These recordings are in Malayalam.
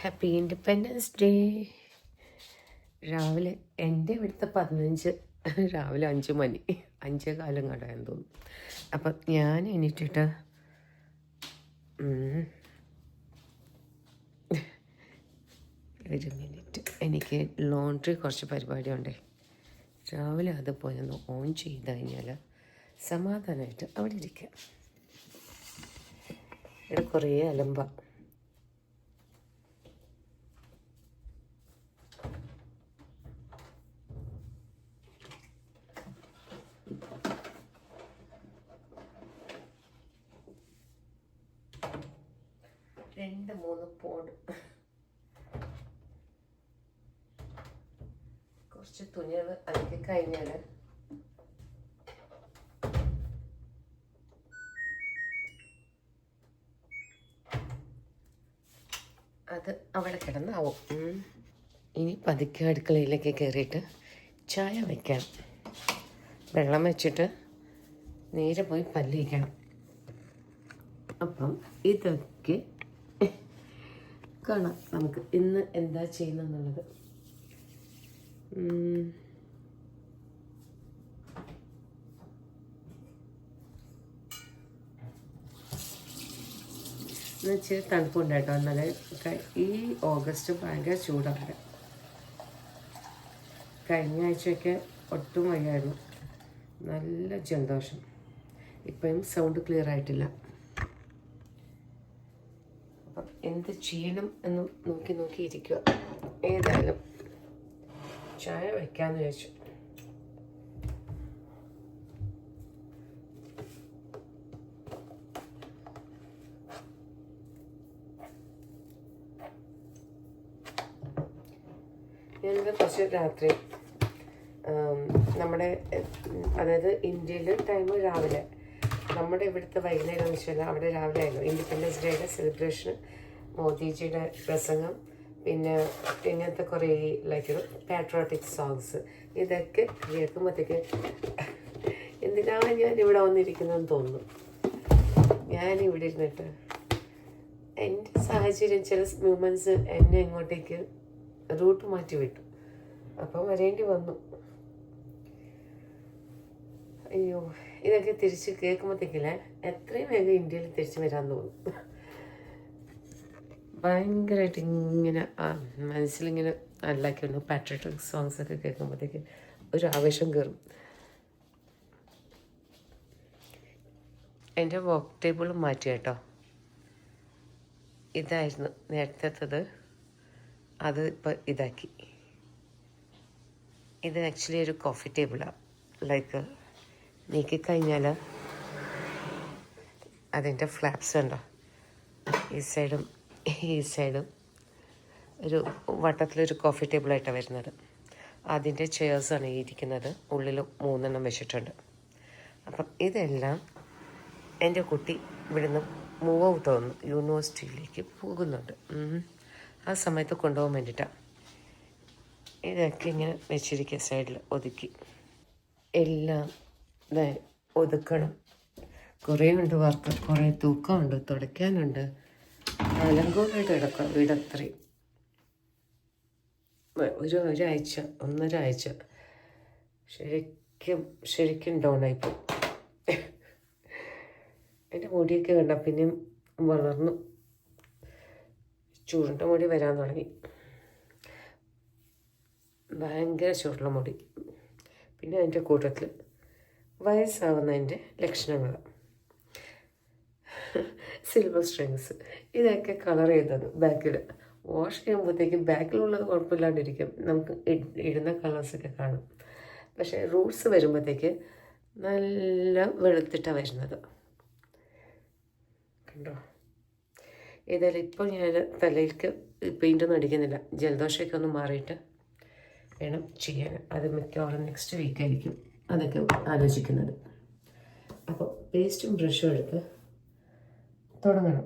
Happy independence day. രാവിലെ എൻ്റെ ഇവിടുത്തെ 15 രാവിലെ 5 മണി 5:15 കടയാന്ന് തോന്നുന്നു. അപ്പം ഞാൻ എണീറ്റിട്ട് ഒരു മിനിറ്റ്, എനിക്ക് ലോണ്ട്രി കുറച്ച് പരിപാടിയുണ്ടേ. രാവിലെ അത് പോയി ഒന്ന് ഓൺ ചെയ്ത് കഴിഞ്ഞാൽ സമാധാനമായിട്ട് അവിടെ ഇരിക്കാം. ഇവിടെ കുറേ അലമ്പ. രണ്ട് മൂന്ന് പോണ്ട് കുറച്ച് തുണികൾ അലക്കി കഴിഞ്ഞാൽ അത് അവിടെ കിടന്നാവും. ഇനി പതുക്കെ അടുക്കളയിലേക്ക് കയറിയിട്ട് ചായ വയ്ക്കണം. വെള്ളം വെച്ചിട്ട് നേരെ പോയി പല്ല് തേക്കണം. അപ്പം ഇതൊക്കെ കാണാം നമുക്ക് ഇന്ന് എന്താ ചെയ്യുന്നതെന്നുള്ളത്. എന്ന് വെച്ചാൽ തണുപ്പുണ്ടായിട്ടോ. എന്നാലേ ഈ ഓഗസ്റ്റ് ഭയങ്കര ചൂടാണ്. കഴിഞ്ഞ ആഴ്ചയൊക്കെ ഒട്ടും വയ്യായിരുന്നു. നല്ല ജലദോഷം. ഇപ്പോഴും സൗണ്ട് ക്ലിയർ ആയിട്ടില്ല. അപ്പം എന്ത് ചെയ്യണം എന്ന് നോക്കി ഇരിക്കുക. ഏതായാലും ചായ വയ്ക്കാമെന്ന് വിചാരിച്ചു. ഞാനിത് കുറച്ച് രാത്രി നമ്മുടെ അതായത് ഇന്ത്യയിൽ ടൈം രാവിലെ, നമ്മുടെ ഇവിടുത്തെ വൈകുന്നേരം എന്ന് വെച്ചാൽ അവിടെ രാവിലെ ആയിരുന്നു. ഇൻഡിപെൻഡൻസ് ഡേയുടെ സെലിബ്രേഷൻ, മോദിജിയുടെ പ്രസംഗം, പിന്നെ ഇങ്ങനത്തെ കുറേ ലൈക്ക് പാട്രിയോട്ടിക് സോങ്സ്, ഇതൊക്കെ കേൾക്കുമ്പോഴത്തേക്ക് എന്തിനാണ് ഞാൻ ഇവിടെ വന്നിരിക്കുന്നതെന്ന് തോന്നുന്നു. ഞാനിവിടെ ഇരുന്നിട്ട് എൻ്റെ സാഹചര്യം, ചില മൂമെൻറ്റ്സ് എന്നെ ഇങ്ങോട്ടേക്ക് റൂട്ട് മാറ്റി വിട്ടു. അപ്പം വരേണ്ടി വന്നു. അയ്യോ, ഇതൊക്കെ തിരിച്ച് കേൾക്കുമ്പോഴത്തേക്കില്ലേ എത്രയും വേഗം ഇന്ത്യയിൽ തിരിച്ച് വരാൻ തോന്നും. ഭയങ്കരമായിട്ട് ഇങ്ങനെ മനസ്സിലിങ്ങനെ നല്ലാക്കിയുണ്ട്. പാട്രിയോട്ടിക് സോങ്സ് ഒക്കെ കേൾക്കുമ്പോഴത്തേക്ക് ഒരു ആവേശം കയറും. എൻ്റെ വർക്ക് ടേബിളും മാറ്റി കേട്ടോ. ഇതായിരുന്നു നേരത്തേത്, അത് ഇപ്പോൾ ഇതാക്കി. ഇത് ആക്ച്വലി ഒരു കോഫി ടേബിളാണ്. ലൈക്ക് നീക്കിക്കഴിഞ്ഞാൽ അതിൻ്റെ ഫ്ലാപ്സ് ഉണ്ടോ, ഈ സൈഡും ഈ സൈഡും ഒരു വട്ടത്തിലൊരു കോഫി ടേബിളായിട്ടാണ് വരുന്നത്. അതിൻ്റെ ചെയർസാണ് ഈ ഇരിക്കുന്നത്. ഉള്ളിൽ 3 എണ്ണം വെച്ചിട്ടുണ്ട്. അപ്പം ഇതെല്ലാം എൻ്റെ കുട്ടി ഇവിടുന്ന് മൂവ് ഔട്ട് ആവുന്നു, യൂണിവേഴ്സിറ്റിയിലേക്ക് പോകുന്നുണ്ട്. ആ സമയത്ത് കൊണ്ടുപോകാൻ വേണ്ടിയിട്ടാണ് ഇതൊക്കെ ഇങ്ങനെ വെച്ചിരിക്കുക. സൈഡിൽ ഒതുക്കി എല്ലാം ഒതുക്കണം. കുറേ ഉണ്ട് വർക്ക്, കുറേ തൂക്കമുണ്ട്, തുടയ്ക്കാനുണ്ട്, അലങ്കോലമായിട്ട് കിടക്കുക വീടത്രയും. ഒരാഴ്ച 1.5 ആഴ്ച ശരിക്കും ഡൗൺ ആയിപ്പോയി. എൻ്റെ മുടിയൊക്കെ കണ്ട പിന്നെയും വളർന്നു, ചുരുണ്ട മുടി വരാൻ തുടങ്ങി. ഭയങ്കര ചുരുള മുടി. പിന്നെ അതിൻ്റെ കൂട്ടത്തിൽ വയസ്സാവുന്നതിൻ്റെ ലക്ഷണങ്ങൾ. സിൽവർ സ്ട്രിങ്സ് ഇതൊക്കെ കളർ ചെയ്തത് ബാക്കിൽ. വാഷ് ചെയ്യുമ്പോഴത്തേക്കും ബാക്കിലുള്ളത് കുഴപ്പമില്ലാണ്ടിരിക്കും, നമുക്ക് ഇടുന്ന കളേഴ്സൊക്കെ കാണും. പക്ഷേ റൂട്ട്സ് വരുമ്പോഴത്തേക്ക് നല്ല വെളുത്തിട്ടാണ് വരുന്നത്. കണ്ടോ? ഏതായാലും ഇപ്പോൾ ഞാൻ തലയിലേക്ക് പെയിൻ്റൊന്നും അടിക്കുന്നില്ല. ജലദോഷമൊക്കെ ഒന്ന് മാറിയിട്ട് വേണം ചെയ്യാൻ. അത് മിക്കവാറും നെക്സ്റ്റ് വീക്കായിരിക്കും അതൊക്കെ ആലോചിക്കുന്നത്. അപ്പോൾ പേസ്റ്റും ബ്രഷും എടുത്ത് തുടങ്ങണം.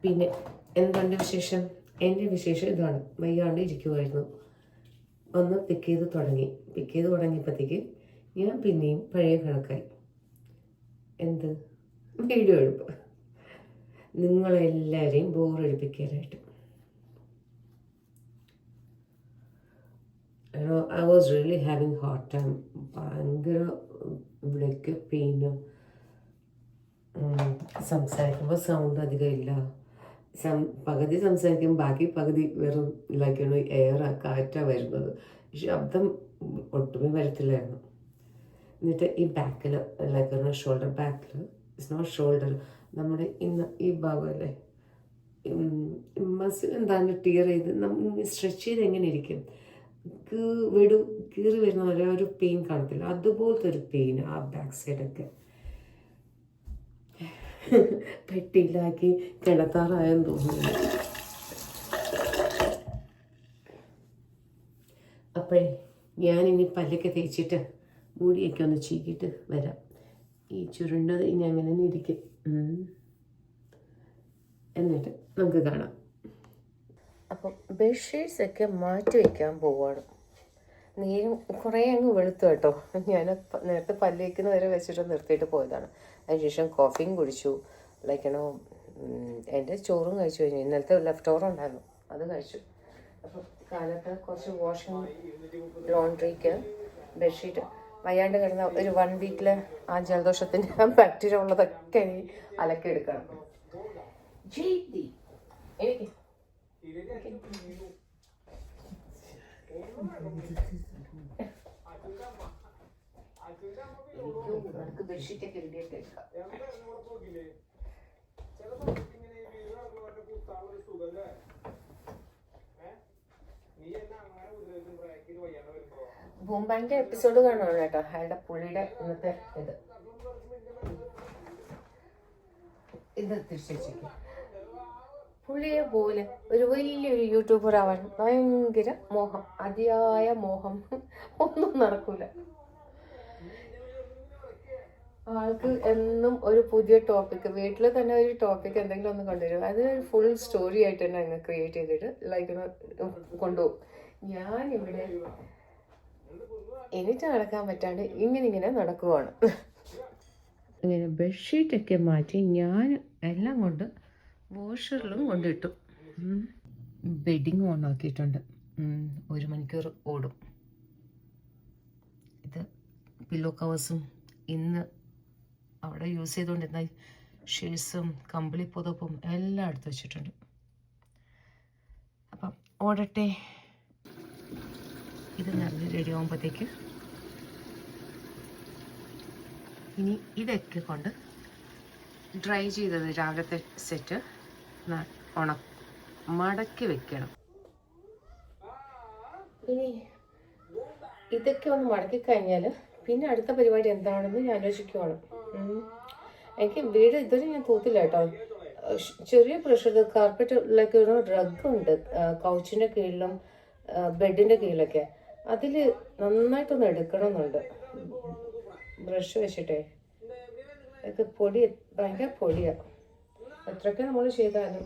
പിന്നെ എന്തുണ്ട് വിശേഷം? എൻ്റെ വിശേഷം ഇതാണ്, വയ്യാണ്ട് ഇരിക്കുമായിരുന്നു. ഒന്ന് പിക്ക് ചെയ്ത് തുടങ്ങിയപ്പോഴത്തേക്ക് ഞാൻ പിന്നെയും പഴയ കണക്കായി. എന്ത് വീഡിയോ എടുപ്പ്. നിങ്ങളെല്ലാവരെയും ബോറടിപ്പിക്കാനായിട്ട്. I was really having hard time. ഭയങ്കര ഇവിടേക്ക് പെയിന്, സംസാരിക്കുമ്പോൾ സൗണ്ട് അധികം ഇല്ല, പകുതി സംസാരിക്കും, ബാക്കി പകുതി വെറും ലൈക്കാണ് കാറ്റാണ് വരുന്നത്, ശബ്ദം ഒട്ടുമേ വരത്തില്ലായിരുന്നു. എന്നിട്ട് ഈ ബാക്കിൽ ലൈക്കാണ് ഷോൾഡർ ബാക്കിൽ, ഇറ്റ്സ് നോട്ട് ഷോൾഡർ, നമ്മുടെ ഇന്ന് ഈ ഭാഗമല്ലേ മസിൽ എന്താണ് ടിയർ ചെയ്ത് സ്ട്രെച്ച് ചെയ്ത് എങ്ങനെ ഇരിക്കും, കീറി വരുന്ന പോലെ ഒരു പെയിൻ കാണത്തില്ല, അതുപോലത്തെ ഒരു പെയിൻ ആ ബാക്ക് സൈഡൊക്കെ. പെട്ടിയിലാക്കി കിടത്താറായെന്ന് തോന്നുന്നു. അപ്പോഴേ ഞാനിനി പല്ലൊക്കെ തേച്ചിട്ട് മുടിയൊക്കെ ഒന്ന് ചീക്കിയിട്ട് വരാം. ഈ ചുരുണ്ടത് ഇനി അങ്ങനെ തന്നെ ഇരിക്കും. എന്നിട്ട് നമുക്ക് കാണാം. അപ്പം ബെഡ്ഷീറ്റ്സൊക്കെ മാറ്റി വയ്ക്കാൻ പോവാണ്. നീരും കുറേ അങ്ങ് വെളുത്തു കേട്ടോ. ഞാൻ നേരത്തെ പല്ല് വയ്ക്കുന്ന വരെ വെച്ചിട്ട് നിർത്തിയിട്ട് പോയതാണ്. അതിനുശേഷം കോഫിയും കുടിച്ചു, ലൈക്കണോ എൻ്റെ ചോറും കഴിച്ചു കഴിഞ്ഞു. ഇന്നലത്തെ ലെഫ്റ്റ് ഓവർ ഉണ്ടായിരുന്നു, അത് കഴിച്ചു. അപ്പം കാലത്ത് കുറച്ച് വാഷിംഗ് ലോണ്ട്രിക്ക് ബെഡ്ഷീറ്റ് വയ്യാണ്ട് കിടന്ന ഒരു 1 വീക്കിൽ ആ ജലദോഷത്തിൻ്റെ ബാക്ടീരിയ ഉള്ളതൊക്കെ അലക്കി എടുക്കണം. നമുക്ക് ബെഡ്ഷീറ്റൊക്കെ റെഡിയായിട്ട് എടുക്കാം. ബൂംബാങ്ങിന്റെ എപ്പിസോഡ് കാണുവാണ് കേട്ടോ, അയാളുടെ പുള്ളിയുടെ ഇന്നത്തെ ഇത് തിരിച്ചു. പുള്ളിയെ പോലെ ഒരു വലിയൊരു യൂട്യൂബർ ആവാൻ ഭയങ്കര മോഹം, അതിയായ മോഹം. ഒന്നും നടക്കൂല. ആൾക്ക് എന്നും ഒരു പുതിയ ടോപ്പിക്, വീട്ടിൽ തന്നെ ഒരു ടോപ്പിക് എന്തെങ്കിലും ഒന്ന് കൊണ്ടുവരും, അത് ഒരു ഫുൾ സ്റ്റോറി ആയിട്ട് തന്നെ അങ്ങ് ക്രിയേറ്റ് ചെയ്തിട്ട് ലൈക്ക് കൊണ്ടുപോകും. ഞാനിവിടെ എനിക്ക് നടക്കാൻ പറ്റാണ്ട് ഇങ്ങനെ നടക്കുവാണ്. ഇങ്ങനെ ബെഡ്ഷീറ്റൊക്കെ മാറ്റി ഞാൻ എല്ലാം കൊണ്ട് വാഷറിലും കൊണ്ടിട്ടു. ബെഡിങ് ഓൺ ആക്കിയിട്ടുണ്ട്. 1 മണിക്കൂർ ഓടും. ഇത് പില്ലോ കവേഴ്സും ഇന്ന് അവിടെ യൂസ് ചെയ്തുകൊണ്ടിരുന്ന ഷീറ്റ്സും കമ്പിളി പുതപ്പും എല്ലാം എടുത്ത് വെച്ചിട്ടുണ്ട്. അപ്പം ഓടട്ടെ. ഇത് നിറഞ്ഞ് റെഡി ആകുമ്പോഴത്തേക്ക് ഇനി ഇതൊക്കെ കൊണ്ട് ഡ്രൈ ചെയ്തത് രാവിലത്തെ സെറ്റ് മടക്കി വെക്കണം. ഇനി ഇതൊക്കെ ഒന്ന് മടക്കി കഴിഞ്ഞാൽ പിന്നെ അടുത്ത പരിപാടി എന്താണെന്ന് ഞാൻ ആലോചിക്കുവാണ്. എനിക്ക് വീട് ഇതുവരെ ഞാൻ തൂത്തില്ല കേട്ടോ. ചെറിയ പ്രഷർ കാർപ്പറ്റിലൊക്കെ ഒരു റഗ്ഗുണ്ട് കൗച്ചിൻ്റെ കീഴിലും ബെഡിൻ്റെ കീഴിലൊക്കെ, അതിൽ നന്നായിട്ടൊന്ന് എടുക്കണമെന്നുണ്ട് ബ്രഷ് വെച്ചിട്ടേ. ഇത് പൊടി ഭയങ്കര പൊടിയാണ്. എത്രയൊക്കെ നമ്മൾ ചെയ്താലും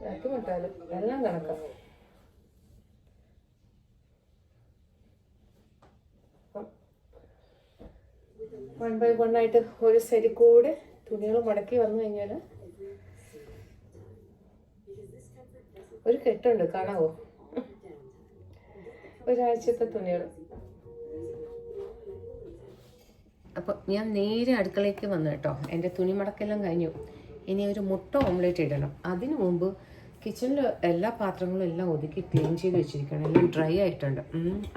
ഇറക്കി വിട്ടാലും എല്ലാം കണക്കാം. 1 by 1 ആയിട്ട് ഒരു സൈഡിൽ കൂടെ തുണികൾ മടക്കി വന്നു കഴിഞ്ഞാൽ ഒരു കെട്ടുണ്ട്, കാണാവോ? ഒരാഴ്ചത്തെ തുണികൾ. അപ്പോൾ ഞാൻ നേരെ അടുക്കളയ്ക്ക് വന്നു കേട്ടോ. എൻ്റെ തുണി മടക്കെല്ലാം കഴിഞ്ഞു. ഇനി ഒരു മുട്ട ഓംലേറ്റ് ഇടണം. അതിനു മുമ്പ് കിച്ചണിൽ എല്ലാ പാത്രങ്ങളും എല്ലാം ഒതുക്കി ക്ലീൻ ചെയ്ത് വെച്ചിരിക്കണം. എല്ലാം ഡ്രൈ ആയിട്ടുണ്ട്.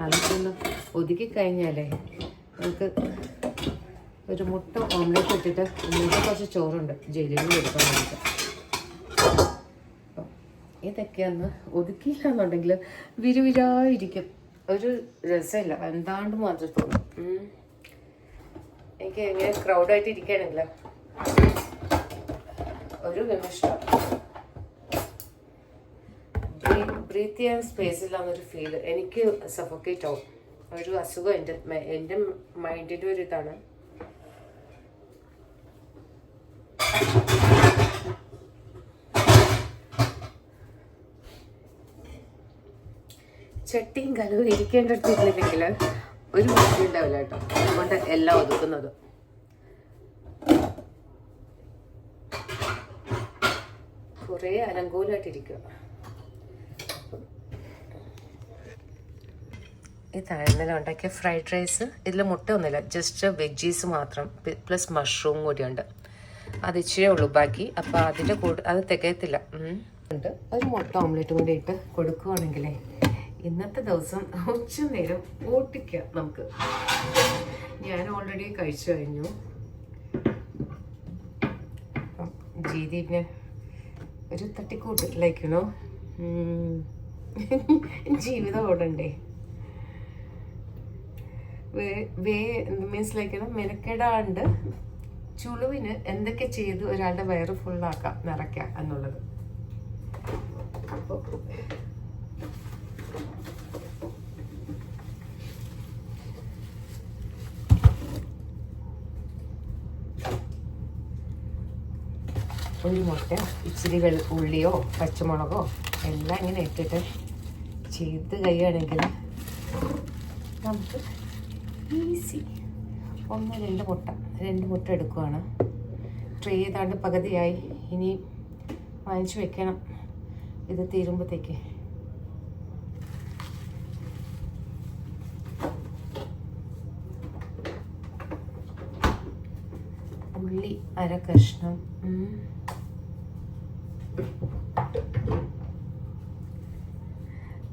അതൊക്കെ ഒന്ന് ഒതുക്കി കഴിഞ്ഞാലേ നമുക്ക് ഒരു മുട്ട ഓംലേറ്റ് ഇട്ടിട്ട് ഇന്നത്തെ കുറച്ച് ചോറുണ്ട് ജയിലിൽ എടുക്കാൻ വേണ്ടിയിട്ട്. അപ്പം ഇതൊക്കെ ഒന്ന് ഒതുക്കിയില്ല എന്നുണ്ടെങ്കിൽ വിരുവിരായിരിക്കും, ഒരു രസമില്ല, എന്താണ്ട് മാത്രം തോന്നും. എനിക്ക് എങ്ങനെ ക്രൗഡായിട്ട് ഇരിക്കുകയാണെങ്കിൽ ഒരു നിമിഷം ബ്രീത്ത് ചെയ്യാൻ സ്പേസ് ഇല്ലാന്നൊരു ഫീല് എനിക്ക് സഫോക്കേറ്റ് ആവും. ഒരു അസുഖം എൻ്റെ മൈൻഡിൻ്റെ ഒരു ഇതാണ്. ചട്ടിയും കലവും ഇരിക്കേണ്ടടുത്ത് ഇരുന്നില്ലെങ്കിൽ ഒരു മടി ഉണ്ടാവില്ല കേട്ടോ. അതുകൊണ്ട് എല്ലാം ഒതുക്കുന്നത്. കുറേ അലങ്കോലമായിട്ടിരിക്കുക. ഇതാണ് ഇന്നലെ ഉണ്ടാക്കിയ ഫ്രൈഡ് റൈസ്. ഇതിൽ മുട്ട ഒന്നുമില്ല, ജസ്റ്റ് വെജീസ് മാത്രം പ്ലസ് മഷ്റൂം കൂടിയുണ്ട്. അത് ഇച്ചിരി ഉള്ളൂ ബാക്കി. അപ്പോൾ അതിൻ്റെ കൂടെ അത് തികയത്തില്ല. ഉണ്ട് ഒരു മുട്ട ഓംലെറ്റും കൂടി ഇട്ട് കൊടുക്കുകയാണെങ്കിലേ ഇന്നത്തെ ദിവസം ഉച്ച നേരം ഓട്ടിക്കാം നമുക്ക്. ഞാൻ ഓൾറെഡി കഴിച്ചു കഴിഞ്ഞു. അപ്പം ജീദീപിന് ഒരു തട്ടിക്കൂട്ട് ലൈക്കണോ, ജീവിതം ഓടണ്ടേ. മീൻസ് ലൈക്കണം മെനക്കെടാണ്ട് ചുളുവിന് എന്തൊക്കെ ചെയ്ത് ഒരാളുടെ വയറ് ഫുള്ളാക്കാം, നിറയ്ക്കാം എന്നുള്ളത്. അപ്പോൾ ഒരു മുട്ട, ഇച്ചിരി ഉള്ളിയോ പച്ചമുളകോ എല്ലാം ഇങ്ങനെ ഇട്ടിട്ട് ചെയ്ത് കഴിയുകയാണെങ്കിൽ നമുക്ക് ഈസി. 2 മുട്ട എടുക്കുവാണ്. ട്രേ ചെയ്താണ്ട് പകുതിയായി. ഇനി വാങ്ങിച്ചു വെക്കണം ഇത് തീരുമ്പോഴത്തേക്ക്. ഉള്ളി 1/2 കഷ്ണം.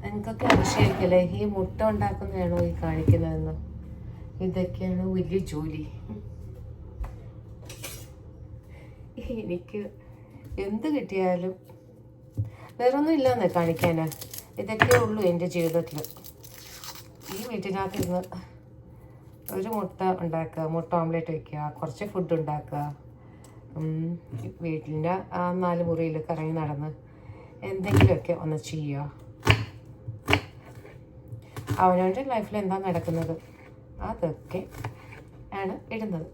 നിങ്ങൾക്കൊക്കെ അതിശയായിരിക്കല്ലേ ഈ മുട്ട ഉണ്ടാക്കുന്നതാണോ ഈ കാണിക്കുന്നതെന്ന്. ഇതൊക്കെയാണ് വലിയ ജോലി. എനിക്ക് എന്ത് കിട്ടിയാലും വേറൊന്നും ഇല്ലാന്നേ കാണിക്കാൻ. ഇതൊക്കെ ഉള്ളൂ എൻ്റെ ജീവിതത്തിൽ. ഈ വീട്ടിനകത്ത് ഇരുന്ന് ഒരു മുട്ട ഉണ്ടാക്കുക, മുട്ട ഓംലെറ്റ് വയ്ക്കുക, കുറച്ച് ഫുഡ് ഉണ്ടാക്കുക, വീട്ടിൻ്റെ ആ 4 മുറിയിൽ കറങ്ങി നടന്ന് എന്തെങ്കിലുമൊക്കെ ഒന്ന് ചെയ്യുക. അവനവൻ്റെ ലൈഫിൽ എന്താ നടക്കുന്നത് അതൊക്കെ ആണ് ഇടുന്നത്.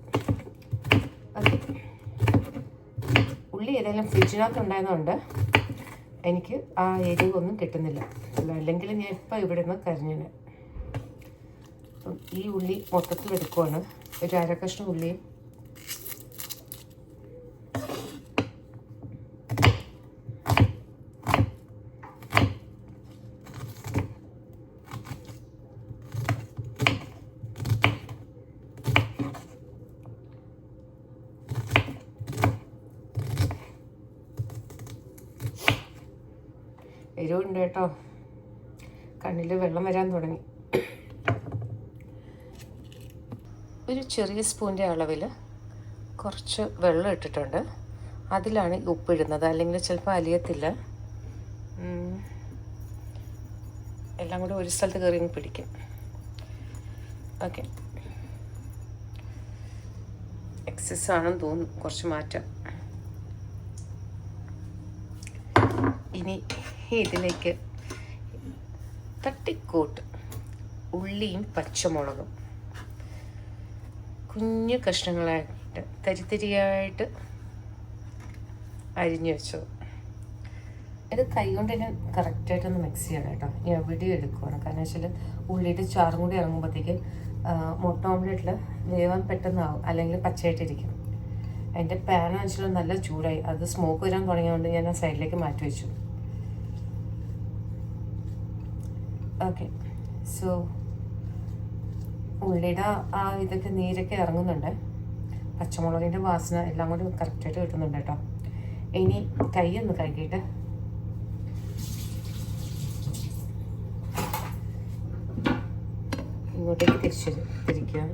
ഓക്കെ, ഉള്ളി ഏതെങ്കിലും ഫ്രിഡ്ജിനകത്ത് ഉണ്ടായതുകൊണ്ട് എനിക്ക് ആ എരിവൊന്നും കിട്ടുന്നില്ല. അല്ലെങ്കിൽ ഞാൻ ഇപ്പം ഇവിടെ നിന്ന് കരിഞ്ഞേനെ. അപ്പം ഈ ഉള്ളി മൊത്തത്തിൽ എടുക്കുവാണ്. ഒരു 1/2 കഷ്ണം ഉള്ളിയും എരിവുണ്ട് കേട്ടോ. കണ്ണിൽ വെള്ളം വരാൻ തുടങ്ങി. ഒരു ചെറിയ സ്പൂണിൻ്റെ അളവിൽ കുറച്ച് വെള്ളം ഇട്ടിട്ടുണ്ട്. അതിലാണ് ഉപ്പിടുന്നത്, അല്ലെങ്കിൽ ചിലപ്പോൾ അലിയത്തില്ല. എല്ലാം കൂടെ ഒരു സ്ഥലത്ത് കയറി പിടിക്കും. ഓക്കെ, എക്സസ് ആണെന്ന് തോന്നുന്നു, കുറച്ച് മാറ്റാം. ഇനി ഇതിലേക്ക് തട്ടിക്കൂട്ട് ഉള്ളിയും പച്ചമുളകും കുഞ്ഞു കഷ്ണങ്ങളായിട്ട് തരിതരിയായിട്ട് അരിഞ്ഞു വെച്ചത്. ഇത് കൈ കൊണ്ട് തന്നെ കറക്റ്റായിട്ടൊന്ന് മിക്സ് ചെയ്യണം കേട്ടോ. ഞാൻ വീഡിയോ എടുക്കുവാണ്, കാരണം വെച്ചാൽ ഉള്ളിയിട്ട് ചാറും കൂടി ഇറങ്ങുമ്പോഴത്തേക്ക് മുട്ട ഓംലെറ്റിൽ വേവാൻ പെട്ടെന്നാവും, അല്ലെങ്കിൽ പച്ചയായിട്ടിരിക്കും. അതിൻ്റെ പാൻ വെച്ചാൽ നല്ല ചൂടായി, അത് സ്മോക്ക് വരാൻ തുടങ്ങിയതുകൊണ്ട് ഞാൻ ആ സൈഡിലേക്ക് മാറ്റി വെച്ചു. ഓക്കെ, സോ ഉള്ളിയുടെ ആ ഇതൊക്കെ നീരൊക്കെ ഇറങ്ങുന്നുണ്ട്, പച്ചമുളകിൻ്റെ വാസന എല്ലാം കൂടി കറക്റ്റായിട്ട് കിട്ടുന്നുണ്ട് കേട്ടോ. ഇനി കൈ ഒന്ന് കഴുകിയിട്ട് ഇങ്ങോട്ടേക്ക് തിരിക്കുക.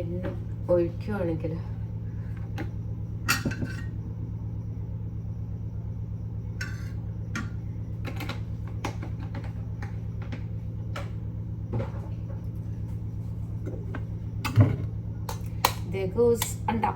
എണ്ണ ഒഴിക്കുകയാണെങ്കിൽ there goes anda.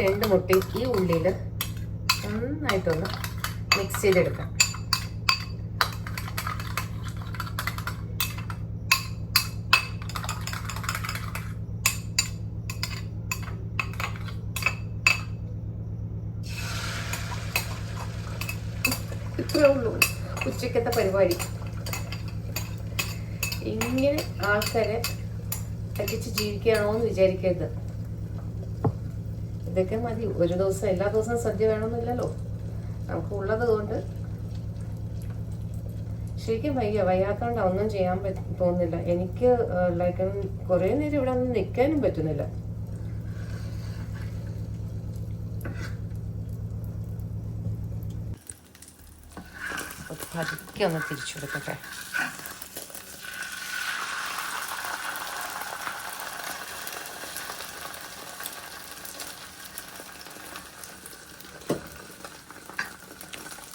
2 മുട്ടയും ഈ ഉള്ളിയിൽ നന്നായിട്ടൊന്ന് മിക്സ് ചെയ്തെടുക്കാം. ഇത്രേ ഉള്ളൂ ഉച്ചക്കത്തെ പരിപാടി. ഇങ്ങനെ ആൾക്കാരെ പറ്റിച്ച് ജീവിക്കുകയാണോ എന്ന് വിചാരിക്കരുത്. ഇതൊക്കെ മതി. ഒരു ദിവസം എല്ലാ ദിവസവും സദ്യ വേണമെന്നില്ലല്ലോ. നമുക്ക് ഉള്ളത് കൊണ്ട് ശരിക്കും വയ്യാത്തോണ്ട് ഒന്നും ചെയ്യാൻ തോന്നുന്നില്ല. എനിക്ക് ലൈക്ക് കുറേ നേരം ഇവിടെ ഒന്നും നിൽക്കാനും പറ്റുന്നില്ല. പതുക്കെ ഒന്ന് തിരിച്ചു കൊടുക്കട്ടെ.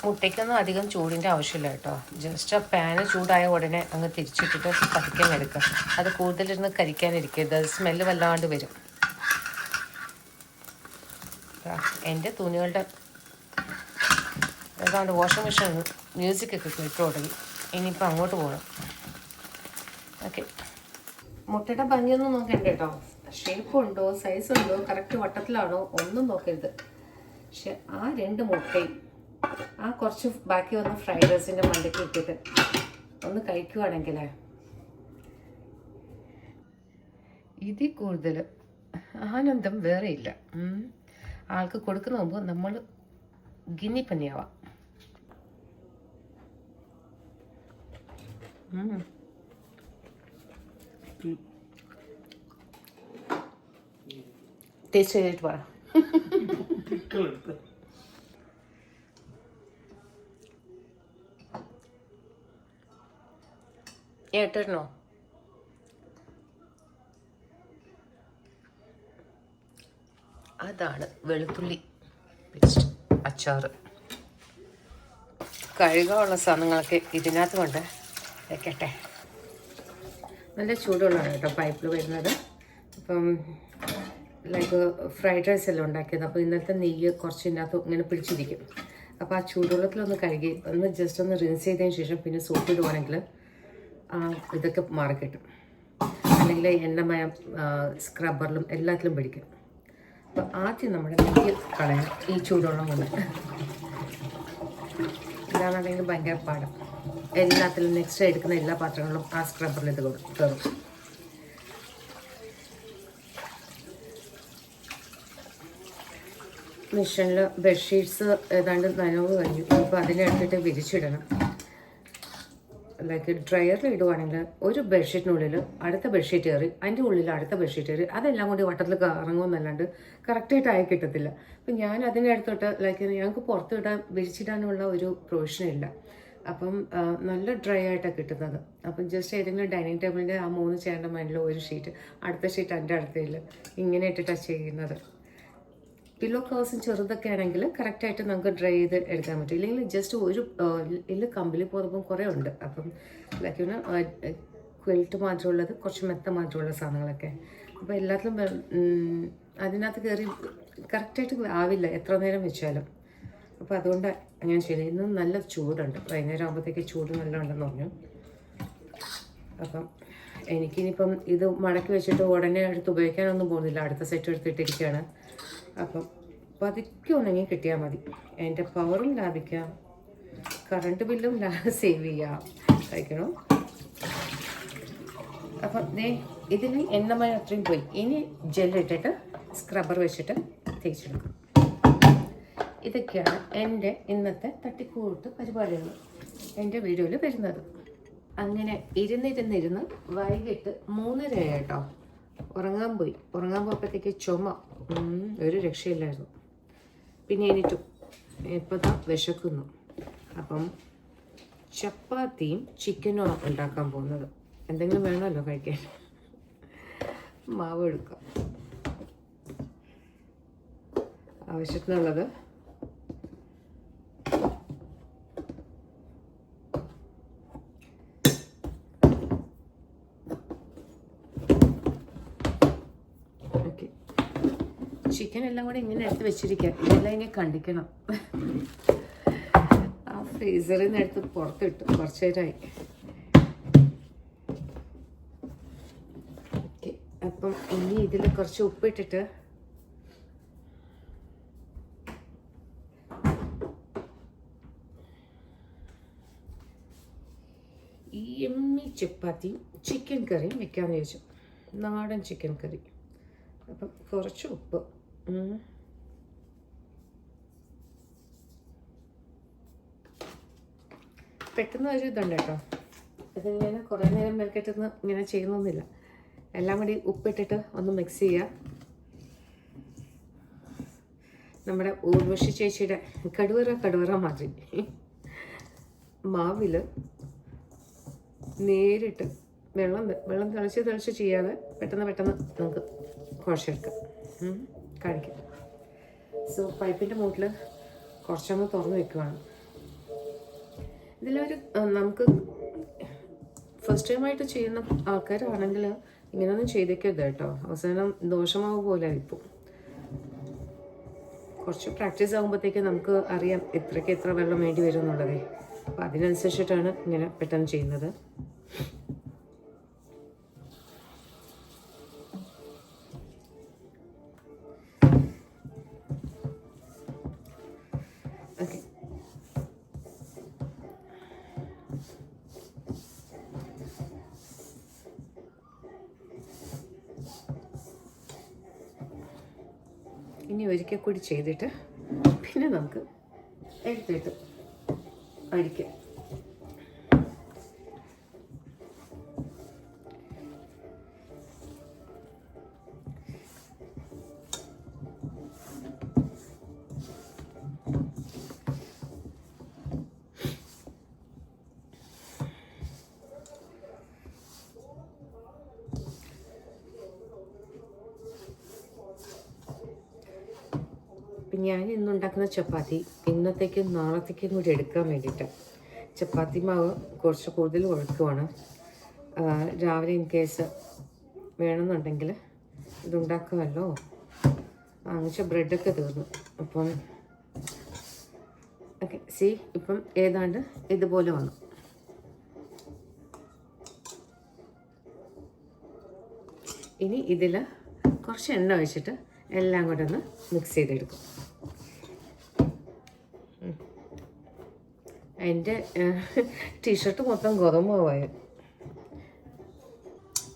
മുട്ടയ്ക്കൊന്നും അധികം ചൂടിൻ്റെ ആവശ്യമില്ല കേട്ടോ. ജസ്റ്റ് ആ പാന് ചൂടായ ഉടനെ അങ്ങ് തിരിച്ചിട്ടിട്ട് പതുക്കാൻ എടുക്കുക. അത് കൂടുതലിരുന്ന് കരിക്കാനിരിക്കരുത്. അത് സ്മെല്ല് വല്ലാണ്ട് വരും. എൻ്റെ തുണികളുടെ ഏതാണ്ട് വാഷിംഗ് മെഷീൻ മ്യൂസിക്കൊക്കെ കേട്ടു തുടങ്ങി. ഇനിയിപ്പോൾ അങ്ങോട്ട് പോകണം. ഓക്കെ, മുട്ടയുടെ ഭംഗിയൊന്നും നോക്കണ്ട കേട്ടോ. ഷേപ്പ് ഉണ്ടോ, സൈസ് ഉണ്ടോ, കറക്റ്റ് വട്ടത്തിലാണോ ഒന്നും നോക്കരുത്. പക്ഷെ ആ 2 മുട്ടയും ആ കുറച്ച് ബാക്കി വന്ന ഫ്രൈഡ് റൈസിൻ്റെ മണ്ടയ്ക്ക് ഇട്ടിട്ട് ഒന്ന് കഴിക്കുവാണെങ്കിൽ ഇതിൽ കൂടുതൽ ആനന്ദം വേറെ ഇല്ല. ആൾക്ക് കൊടുക്കുന്ന മുമ്പ് നമ്മൾ ഗിന്നിപ്പന്നിയാവാം. ടേസ്റ്റ് ചെയ്തിട്ട് പറ. ഏട്ടനോ? അതാണ് വെളുത്തുള്ളി പേസ്റ്റ്, അച്ചാറ്. കഴുകാനുള്ള സാധനങ്ങളൊക്കെ ഇതിനകത്ത് കൊണ്ട് വെക്കട്ടെ. നല്ല ചൂടുള്ളതാണ് കേട്ടോ പൈപ്പിൽ വരുന്നത്. അപ്പം ലൈക്ക് ഫ്രൈഡ് റൈസ് എല്ലാം ഉണ്ടാക്കിയത്. അപ്പോൾ ഇന്നലത്തെ നെയ്യ് കുറച്ച് ഇതിനകത്ത് ഇങ്ങനെ പിടിച്ചിരിക്കും. അപ്പോൾ ആ ചൂടുവെള്ളത്തിലൊന്ന് കഴുകി ഒന്ന് ജസ്റ്റ് ഒന്ന് റിൻസ് ചെയ്തതിന് ശേഷം പിന്നെ സോപ്പ് ഇടുവാണെങ്കിൽ ഇതൊക്കെ മാറിക്കിട്ടും. അല്ലെങ്കിൽ എണ്ണമയം സ്ക്രബ്ബറിലും എല്ലാത്തിലും പിടിക്കും. അപ്പോൾ ആദ്യം നമ്മുടെ നെയ്യ് കളയാം ഈ ചൂടുവെള്ളം കൊണ്ട്. ഇതാണെന്നുണ്ടെങ്കിൽ ഭയങ്കര പാടാം. എല്ലാത്തിലും നെക്സ്റ്റ് എടുക്കുന്ന എല്ലാ പാത്രങ്ങളിലും ആ സ്ക്രബ്ബറിൽ ഇത് കയറും. മെഷീനിൽ ബെഡ്ഷീറ്റ്സ് ഏതാണ്ട് നനവ് കഴിഞ്ഞു. ഇപ്പോൾ അതിനെ എടുത്തിട്ട് വിരിച്ചിടണം. ലൈക്ക് ഡ്രയറിൽ ഇടുവാണെങ്കിൽ ഒരു ബെഡ്ഷീറ്റിനുള്ളിൽ അടുത്ത ബെഡ്ഷീറ്റ് കയറി, അതിൻ്റെ ഉള്ളിൽ അടുത്ത ബെഡ്ഷീറ്റ് കയറി, അതെല്ലാം കൂടി വട്ടത്തിൽ ഇറങ്ങുമെന്നല്ലാണ്ട് കറക്റ്റായിട്ട് ആയി കിട്ടത്തില്ല. അപ്പം ഞാൻ അതിൻ്റെ അടുത്തോട്ട് ലൈക്ക് ഞങ്ങൾക്ക് പുറത്തിടാൻ വിരിച്ചിടാനുള്ള ഒരു പ്രൊവിഷനില്ല. അപ്പം നല്ല ഡ്രൈ ആയിട്ടാണ് കിട്ടുന്നത്. അപ്പം ജസ്റ്റ് ഏതെങ്കിലും ഡൈനിങ് ടേബിളിൻ്റെ ആ 3 ചെയറിൻ്റെ മണ്ടിൽ ഒരു ഷീറ്റ്, അടുത്ത ഷീറ്റ് എൻ്റെ അടുത്തയിൽ ഇങ്ങനെ ഇട്ടിട്ടാണ് ചെയ്യുന്നത്. പില്ലോ കവേഴ്സും ചെറുതൊക്കെ ആണെങ്കിൽ കറക്റ്റായിട്ട് നമുക്ക് ഡ്രൈ ചെയ്ത് എടുക്കാൻ പറ്റും. ഇല്ലെങ്കിൽ ജസ്റ്റ് ഒരു കമ്പിളി പുതപ്പും കുറേ ഉണ്ട്. അപ്പം ലൈക്ക് ക്വിൽറ്റ് മാത്രമുള്ളത്, കുറച്ച് മെത്ത മാത്രമുള്ള സാധനങ്ങളൊക്കെ. അപ്പോൾ എല്ലാത്തിലും അതിനകത്ത് കയറി കറക്റ്റായിട്ട് ആവില്ല എത്ര നേരം വെച്ചാലും. അപ്പോൾ അതുകൊണ്ട് അങ്ങനെ ചെയ്യുന്നത്. ഇന്നും നല്ല ചൂടുണ്ട്. വൈകുന്നേരം ആകുമ്പോഴത്തേക്ക് ചൂട് നല്ല ഉണ്ടെന്ന് പറഞ്ഞു. അപ്പം എനിക്കിനിപ്പം ഇത് മടക്കി വെച്ചിട്ട് ഉടനെ എടുത്ത് ഉപയോഗിക്കാനൊന്നും പോകുന്നില്ല. അടുത്ത സെറ്റ് എടുത്തിട്ടിരിക്കുകയാണ്. അപ്പം പതുക്കെ ഉണങ്ങി കിട്ടിയാൽ മതി. അതിൻ്റെ പവറും ലാഭിക്കാം, കറണ്ട് ബില്ലും സേവ് ചെയ്യാം. കഴിക്കണോ? അപ്പം ഇതിന് എണ്ണമയം അത്രയും പോയി. ഇനി ജെല്ലിട്ടിട്ട് സ്ക്രബ്ബർ വെച്ചിട്ട് തേച്ചെടുക്കും. ഇതൊക്കെയാണ് എൻ്റെ ഇന്നത്തെ തട്ടിക്കൂട്ട് പരിപാടികൾ എൻ്റെ വീഡിയോയിൽ വരുന്നത്. അങ്ങനെ ഇരുന്നിരുന്ന് വൈകിട്ട് 3:30 കേട്ടോ ഉറങ്ങാൻ പോയപ്പോഴത്തേക്ക് ചുമ ഒരു രക്ഷയില്ലായിരുന്നു. പിന്നെ എണീറ്റു. ഇപ്പം വിശക്കുന്നു. അപ്പം ചപ്പാത്തിയും ചിക്കനും ഉണ്ടാക്കാൻ പോകുന്നത്. എന്തെങ്കിലും വേണമല്ലോ കഴിക്കാൻ. മാവ് എടുക്കാം ആവശ്യത്തിനുള്ളത്. ചിക്കൻ എല്ലാം കൂടെ ഇങ്ങനെ എടുത്ത് വെച്ചിരിക്കുക. ഇതെല്ലാം ഇങ്ങനെ കണ്ടിക്കണം. ആ ഫ്രീസറിൽ നിന്ന് എടുത്ത് പുറത്തിട്ടു, കുറച്ച് നേരമായി. ഓക്കെ, അപ്പം ഇനി ഇതിൽ കുറച്ച് ഉപ്പിട്ടിട്ട് ഈ എമ്മി ചപ്പാത്തിയും ചിക്കൻ കറിയും വെക്കാമെന്ന് ചോദിച്ചു. നാടൻ ചിക്കൻ കറി. അപ്പം കുറച്ച് ഉപ്പ്, പെട്ടെന്ന് ഒരു ഇതുണ്ട് കേട്ടോ. ഇതിങ്ങനെ കുറേ നേരം മെൽക്കെട്ടുന്ന ഇങ്ങനെ ചെയ്യുന്നൊന്നുമില്ല. എല്ലാം കൂടി ഉപ്പിട്ടിട്ട് ഒന്ന് മിക്സ് ചെയ്യുക. നമ്മുടെ ഊർവശി ചേച്ചിയുടെ കടുവറ മാതിരി മാവിൽ നേരിട്ട് വെള്ളം തിളച്ച് ചെയ്യാതെ പെട്ടെന്ന് നമുക്ക് കുഴച്ചെടുക്കാം. കാണിക്കാം. സോ പൈപ്പിൻ്റെ മൂട്ടിൽ കുറച്ചൊന്ന് തുറന്ന് വെക്കുകയാണ്. ഇതിലൊരു നമുക്ക് ഫസ്റ്റ് ടൈമായിട്ട് ചെയ്യുന്ന ആൾക്കാരാണെങ്കിൽ ഇങ്ങനെയൊന്നും ചെയ്തേക്കരുത് കേട്ടോ. അവസാനം ദോഷമാവ് പോലെ ആയിപ്പോൾ. കുറച്ച് പ്രാക്ടീസ് ആകുമ്പോഴത്തേക്ക് നമുക്ക് അറിയാം ഇത്രയ്ക്ക് എത്ര വെള്ളം വേണ്ടി വരും എന്നുള്ളത്. അപ്പോൾ അതിനനുസരിച്ചിട്ടാണ് ഇങ്ങനെ പെട്ടെന്ന് ചെയ്യുന്നത്. ഓക്കെ, ഇനി ഒരിക്കൽ കൂടി ചെയ്തിട്ട് പിന്നെ നമുക്ക് എടുത്തിട്ട് അടിക്കാം. അപ്പം ഞാൻ ഇന്നുണ്ടാക്കുന്ന ചപ്പാത്തി ഇന്നത്തേക്കും നാളത്തേക്കും കൂടി എടുക്കാൻ വേണ്ടിയിട്ടാണ്. ചപ്പാത്തി മാവ് കുറച്ച് കൂടുതൽ കുഴക്കുവാണ്. രാവിലെ ഇൻ കേസ് വേണമെന്നുണ്ടെങ്കിൽ ഇതുണ്ടാക്കുമല്ലോ. വാങ്ങിച്ച ബ്രെഡൊക്കെ തീർന്നു. അപ്പം ഓക്കെ, ഇപ്പം ഏതാണ്ട് ഇതുപോലെ വന്നു. ഇനി ഇതിൽ കുറച്ച് എണ്ണ ഒഴിച്ചിട്ട് എല്ലാം കൂടെ ഒന്ന് മിക്സ് ചെയ്തെടുക്കും. എൻ്റെ ടീഷർട്ട് മൊത്തം ഗോതമ്പാവായ.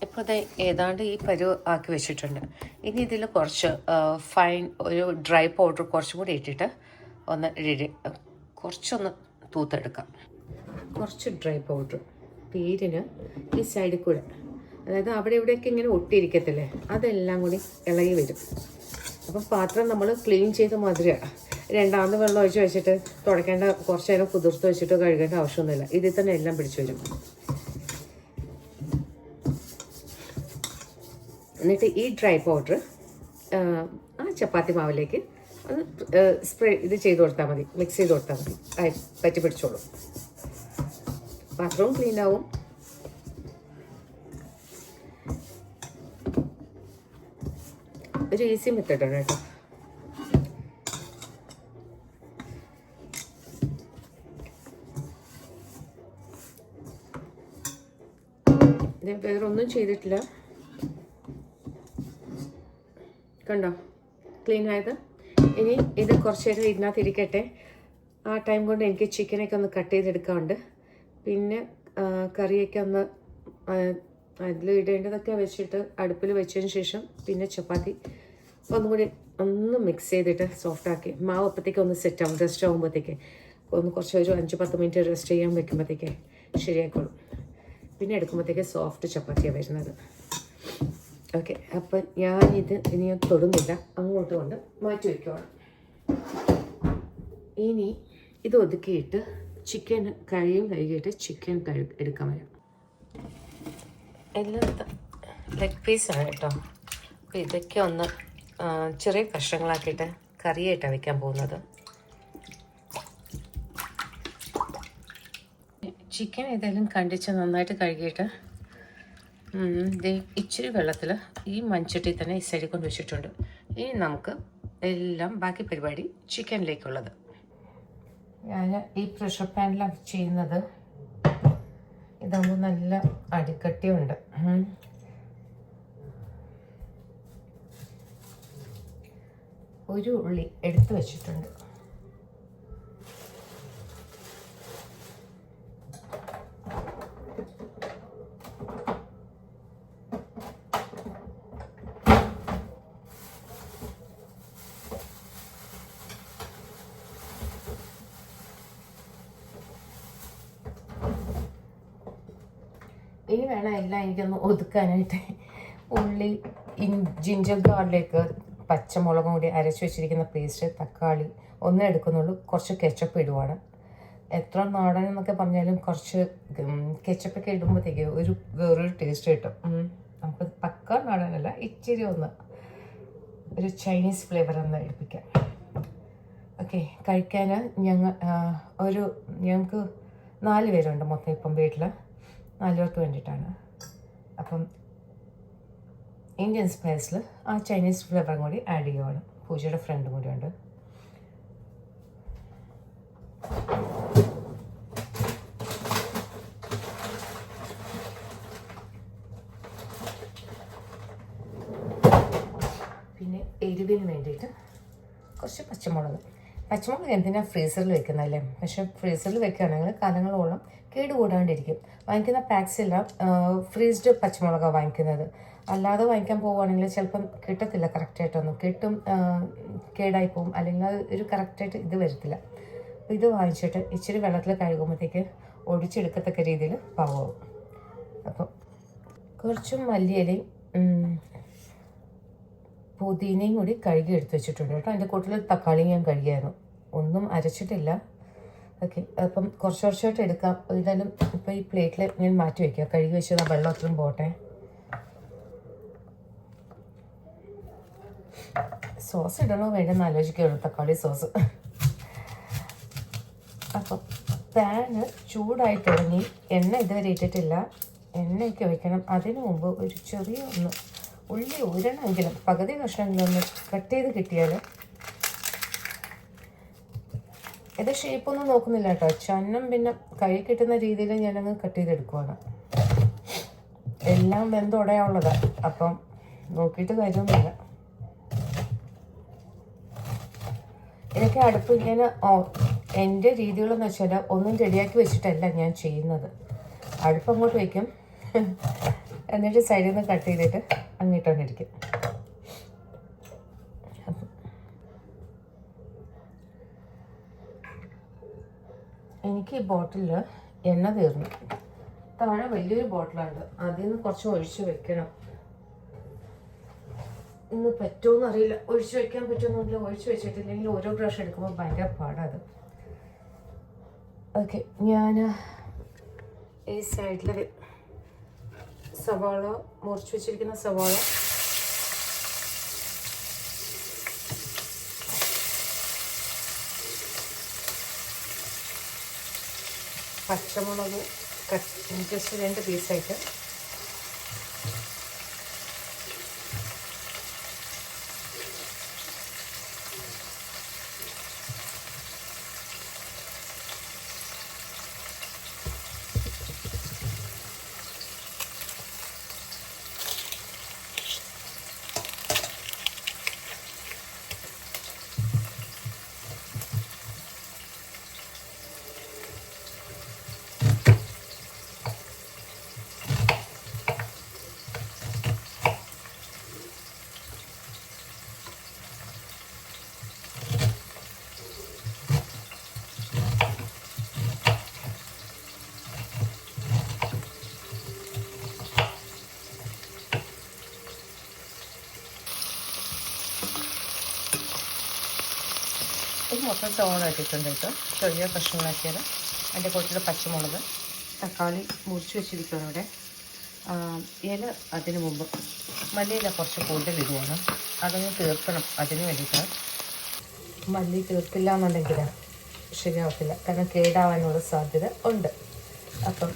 ഇപ്പോൾ ഇത് ഏതാണ്ട് ഈ പരുവ് ആക്കി വെച്ചിട്ടുണ്ട്. ഇനി ഇതിൽ കുറച്ച് ഫൈൻ ഒരു ഡ്രൈ പൗഡർ കുറച്ചും കൂടി ഇട്ടിട്ട് ഒന്ന് കുറച്ചൊന്ന് തൂത്തെടുക്കാം. കുറച്ച് ഡ്രൈ പൗഡർ പേരിന് ഈ സൈഡിൽ കൂടെ, അതായത് അവിടെ ഇവിടെയൊക്കെ ഇങ്ങനെ ഒട്ടിയിരിക്കത്തില്ലേ, അതെല്ലാം കൂടി ഇളകി വരും. അപ്പം പാത്രം നമ്മൾ ക്ലീൻ ചെയ്ത മാതിരിയാണ്. രണ്ടാമത് വെള്ളം ഒഴിച്ച് വെച്ചിട്ട് തുടയ്ക്കേണ്ട, കുറച്ച് നേരം കുതിർത്ത് വെച്ചിട്ട് കഴുകേണ്ട ആവശ്യമൊന്നുമില്ല. ഇതിൽ തന്നെ എല്ലാം പിടിച്ചു വരും. എന്നിട്ട് ഈ ഡ്രൈ പൗഡർ ആ ചപ്പാത്തി മാവിലേക്ക് ഒന്ന് ഇത് ചെയ്ത് കൊടുത്താൽ മതി, മിക്സ് ചെയ്ത് കൊടുത്താൽ മതി. പറ്റി പിടിച്ചോളും. പാത്രവും ക്ലീൻ ആവും. ഒരു ഈസി മെത്തേഡാണ് കേട്ടോ. ഞാൻ വേറെ ഒന്നും ചെയ്തിട്ടില്ല. കണ്ടോ ക്ലീൻ ആയത്. ഇനി ഇത് കുറച്ച് നേരം ഇതിനകത്ത് ഇരിക്കട്ടെ. ആ ടൈം കൊണ്ട് എനിക്ക് ചിക്കനൊക്കെ ഒന്ന് കട്ട് ചെയ്തെടുക്കാറുണ്ട്. പിന്നെ കറിയൊക്കെ ഒന്ന് അതിൽ ഇടേണ്ടതൊക്കെ വെച്ചിട്ട് അടുപ്പിൽ വെച്ചതിന് ശേഷം പിന്നെ ചപ്പാത്തി ഒന്നുകൂടി ഒന്ന് മിക്സ് ചെയ്തിട്ട് സോഫ്റ്റാക്കി മാവ് അപ്പോഴത്തേക്ക് ഒന്ന് സെറ്റ് ആവും. റെസ്റ്റ് ആകുമ്പോഴത്തേക്ക് ഒന്ന് കുറച്ച് ഒരു 5-10 മിനിറ്റ് റെസ്റ്റ് ചെയ്യാൻ വെക്കുമ്പോഴത്തേക്ക് ശരിയായിക്കോളും. പിന്നെ എടുക്കുമ്പോഴത്തേക്ക് സോഫ്റ്റ് ചപ്പാത്തിയാണ് വരുന്നത്. ഓക്കെ, അപ്പം ഞാനിത് ഇനി തൊടുന്നില്ല, അങ്ങോട്ട് കൊണ്ട് മാറ്റി വയ്ക്കുവാണ്. ഇനി ഇത് ഒതുക്കിയിട്ട് ചിക്കൻ കഴുകിയിട്ട് ചിക്കൻ എടുക്കാൻ വരാം. എല്ലാം ലെഗ് പീസാണ് കേട്ടോ. അപ്പോൾ ഇതൊക്കെ ഒന്ന് ചെറിയ കഷ്ണങ്ങളാക്കിയിട്ട് കറിയായിട്ടാണ് വയ്ക്കാൻ പോകുന്നത്. ചിക്കൻ ഏതായാലും കണ്ടിച്ച് നന്നായിട്ട് കഴുകിയിട്ട് ഇച്ചിരി വെള്ളത്തിൽ ഈ മൺചട്ടി തന്നെ ഈ സൈഡിൽ കൊണ്ട് വെച്ചിട്ടുണ്ട്. ഇനി നമുക്ക് എല്ലാം ബാക്കി പരിപാടി ചിക്കനിലേക്കുള്ളത്. ഞാൻ ഈ പ്രഷർ പാനിലാണ് ചെയ്യുന്നത്. ഇതാകുമ്പോൾ നല്ല അടിക്കട്ടിയുണ്ട്. ഒരു ഉള്ളി എടുത്തു വെച്ചിട്ടുണ്ട്. ഇനി വേണം എല്ലാം എനിക്കൊന്ന് ഒതുക്കാനായിട്ട്. ഉള്ളി, ജിഞ്ചർ ഗാർലിക്, പച്ചമുളകും കൂടി അരച്ച് വെച്ചിരിക്കുന്ന പേസ്റ്റ്, തക്കാളി ഒന്നേ എടുക്കുന്നുള്ളൂ. കുറച്ച് കെച്ചപ്പ് ഇടുവാണ്. എത്ര നാടൻ എന്നൊക്കെ പറഞ്ഞാലും കുറച്ച് കെച്ചപ്പൊക്കെ ഇടുമ്പോഴത്തേക്ക് വേറൊരു ടേസ്റ്റ് കിട്ടും. നമുക്ക് പക്ക നാടനല്ല, ഇച്ചിരി ഒന്ന് ഒരു ചൈനീസ് ഫ്ലേവർ ഒന്ന് എടുപ്പിക്കാം. ഓക്കെ, കഴിക്കാൻ ഞങ്ങൾക്ക് 4 പേരുണ്ട് മൊത്തം ഇപ്പം വീട്ടിൽ. 4 പേർക്ക് വേണ്ടിയിട്ടാണ്. അപ്പം ഇന്ത്യൻ സ്പൈസിൽ ആ ചൈനീസ് ഫ്ലേവറും കൂടി ആഡ് ചെയ്യുവാണ്. പൂജയുടെ ഫ്രണ്ടും കൂടി ഉണ്ട്. പിന്നെ എരിവിന് വേണ്ടിയിട്ട് കുറച്ച് പച്ചമുളക് എന്തിനാണ് ഫ്രീസറിൽ വെക്കുന്നതല്ലേ? പക്ഷെ ഫ്രീസറിൽ വെക്കുകയാണെങ്കിൽ കാലങ്ങളോളം കേടുകൂടാണ്ടിരിക്കും. വാങ്ങിക്കുന്ന പാക്സ് എല്ലാം ഫ്രീസ്ഡ് പച്ചമുളകാണ് വാങ്ങിക്കുന്നത്. അല്ലാതെ വാങ്ങിക്കാൻ പോവുകയാണെങ്കിൽ ചിലപ്പം കിട്ടത്തില്ല കറക്റ്റായിട്ടൊന്നും. കേടായി പോവും, അല്ലെങ്കിൽ അത് ഒരു കറക്റ്റായിട്ട് ഇത് വരത്തില്ല. അപ്പോൾ ഇത് വാങ്ങിച്ചിട്ട് ഇച്ചിരി വെള്ളത്തിൽ കഴുകുമ്പോഴത്തേക്ക് ഒടിച്ചെടുക്കത്തക്ക രീതിയിൽ പാവമാവും. അപ്പം കുറച്ചും മല്ലിയിലയും പുതിനയും കൂടി കഴുകി എടുത്ത് വെച്ചിട്ടുണ്ട് കേട്ടോ. അതിൻ്റെ കൂട്ടത്തിൽ തക്കാളി ഞാൻ കഴുകിയായിരുന്നു, ഒന്നും അരച്ചിട്ടില്ല. ഓക്കെ, അപ്പം കുറച്ചായിട്ട് എടുക്കാം. എന്തായാലും ഇപ്പോൾ ഈ പ്ലേറ്റിൽ ഞാൻ മാറ്റി വയ്ക്കാം. കഴുകി വെച്ചത് വെള്ളം അത്രയും പോട്ടെ. സോസ് ഇടണോ വേണ്ടെന്ന് ആലോചിക്കുകയുള്ളൂ, തക്കാളി സോസ്. അപ്പം പാന് ചൂടായി തുടങ്ങി. എണ്ണ ഇതുവരെ ഇട്ടിട്ടില്ല. എണ്ണയൊക്കെ വയ്ക്കണം. അതിനു മുമ്പ് ഒരു ചെറിയ ഉള്ളി ഒരെണ്ണമെങ്കിലും പകുതി കഷ്ണമെങ്കിലും കട്ട് ചെയ്ത് കിട്ടിയാൽ. ഇത് ഷേപ്പൊന്നും നോക്കുന്നില്ല കേട്ടോ. ചന്നം പിന്നെ കൈ കിട്ടുന്ന രീതിയിൽ ഞാനങ്ങ് കട്ട് ചെയ്തെടുക്കുവാണ്. എല്ലാം വെന്തുടയാനുള്ളതാണ്. അപ്പം നോക്കിയിട്ട് കാര്യമൊന്നുമില്ല. ഇതൊക്കെ അടുപ്പ് ഞാൻ എൻ്റെ രീതികളെന്ന് വെച്ചാൽ ഒന്നും റെഡിയാക്കി വെച്ചിട്ടല്ല ഞാൻ ചെയ്യുന്നത്. അടുപ്പ് അങ്ങോട്ട് വയ്ക്കും, എന്നിട്ട് സൈഡിൽ നിന്ന് കട്ട് ചെയ്തിട്ട് അങ്ങിട്ടോണ്ടിരിക്കും. എനിക്ക് ഈ ബോട്ടിലിൽ എണ്ണ തീർന്നു. താഴെ വലിയൊരു ബോട്ടിലുണ്ട്, അതിൽ നിന്ന് കുറച്ച് ഒഴിച്ച് വെക്കണം. ഇന്ന് പറ്റുമോയെന്ന് അറിയില്ല. ഒഴിച്ച് വെക്കാൻ പറ്റുമെന്നില്ല. ഒഴിച്ച് വെച്ചിട്ടില്ലെങ്കിൽ ഓരോ പ്രാവശ്യം എടുക്കുമ്പോൾ ഭയങ്കര പാടാത്. ഓക്കെ, ഞാൻ ഈ സൈഡിൽ സവാള മുറിച്ച് വെച്ചിരിക്കുന്ന സവാള പച്ചമുളക് ജസ്റ്റ് 2 പീസായിട്ട് മൊത്തം ഓണാക്കിയിട്ടുണ്ട് കേട്ടോ. ചെറിയ കഷ്ണങ്ങളാക്കിയത്. അതിൻ്റെ കൂട്ടത്തിൽ പച്ചമുളക്, തക്കാളി മുറിച്ച് വെച്ചിരിക്കുകയാണ് ഇവിടെ. ഇല അതിന് മുമ്പ് മല്ലിയില കുറച്ച് കൂടുതൽ ഇടുവാണ്. അതൊന്ന് തീർക്കണം. അതിന് വേണ്ടിയിട്ട് മല്ലി തീർത്തില്ല എന്നുണ്ടെങ്കിൽ ശരിയാവത്തില്ല, കാരണം കേടാവാനുള്ള സാധ്യത ഉണ്ട്. അപ്പം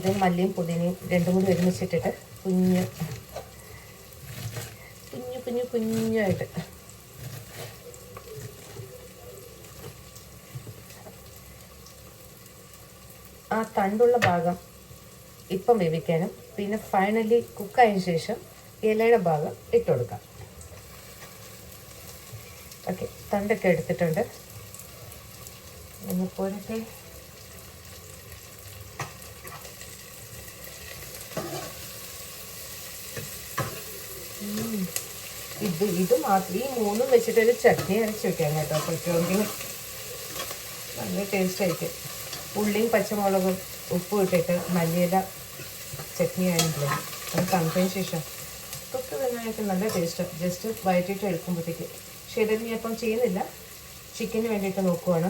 ഇത് മല്ലിയും പുതിനയും രണ്ടും കൂടി ഒരുമിച്ചിട്ടിട്ട് കുഞ്ഞായിട്ട് ആ തണ്ടുള്ള ഭാഗം ഇപ്പം വേവിക്കാനും പിന്നെ ഫൈനലി കുക്കായതിനു ശേഷം ഇലയുടെ ഭാഗം ഇട്ട് കൊടുക്കാം. ഓക്കെ, തണ്ടൊക്കെ എടുത്തിട്ടുണ്ട്. പോരട്ടെ. ഇത് മാത്രം ഈ മൂന്നും വെച്ചിട്ടൊരു ചട്നി അരച്ച് വെക്കാം കേട്ടോ. പറ്റുമെങ്കിൽ നല്ല ടേസ്റ്റ് ആയിരിക്കും. ഉള്ളിയും പച്ചമുളകും ഉപ്പും ഇട്ടിട്ട് മല്ലിയില ചട്നി ആണെങ്കിലും അത് തണുത്തതിന് ശേഷം തൊട്ട് തിന്നാനായിട്ട് നല്ല ടേസ്റ്റാണ്. ജസ്റ്റ് വയറ്റിട്ട് എടുക്കുമ്പോഴത്തേക്ക്. പക്ഷേ ഇതൊന്നും ഞാൻ ഇപ്പം ചെയ്യുന്നില്ല, ചിക്കന് വേണ്ടിയിട്ട് നോക്കുവാണ്.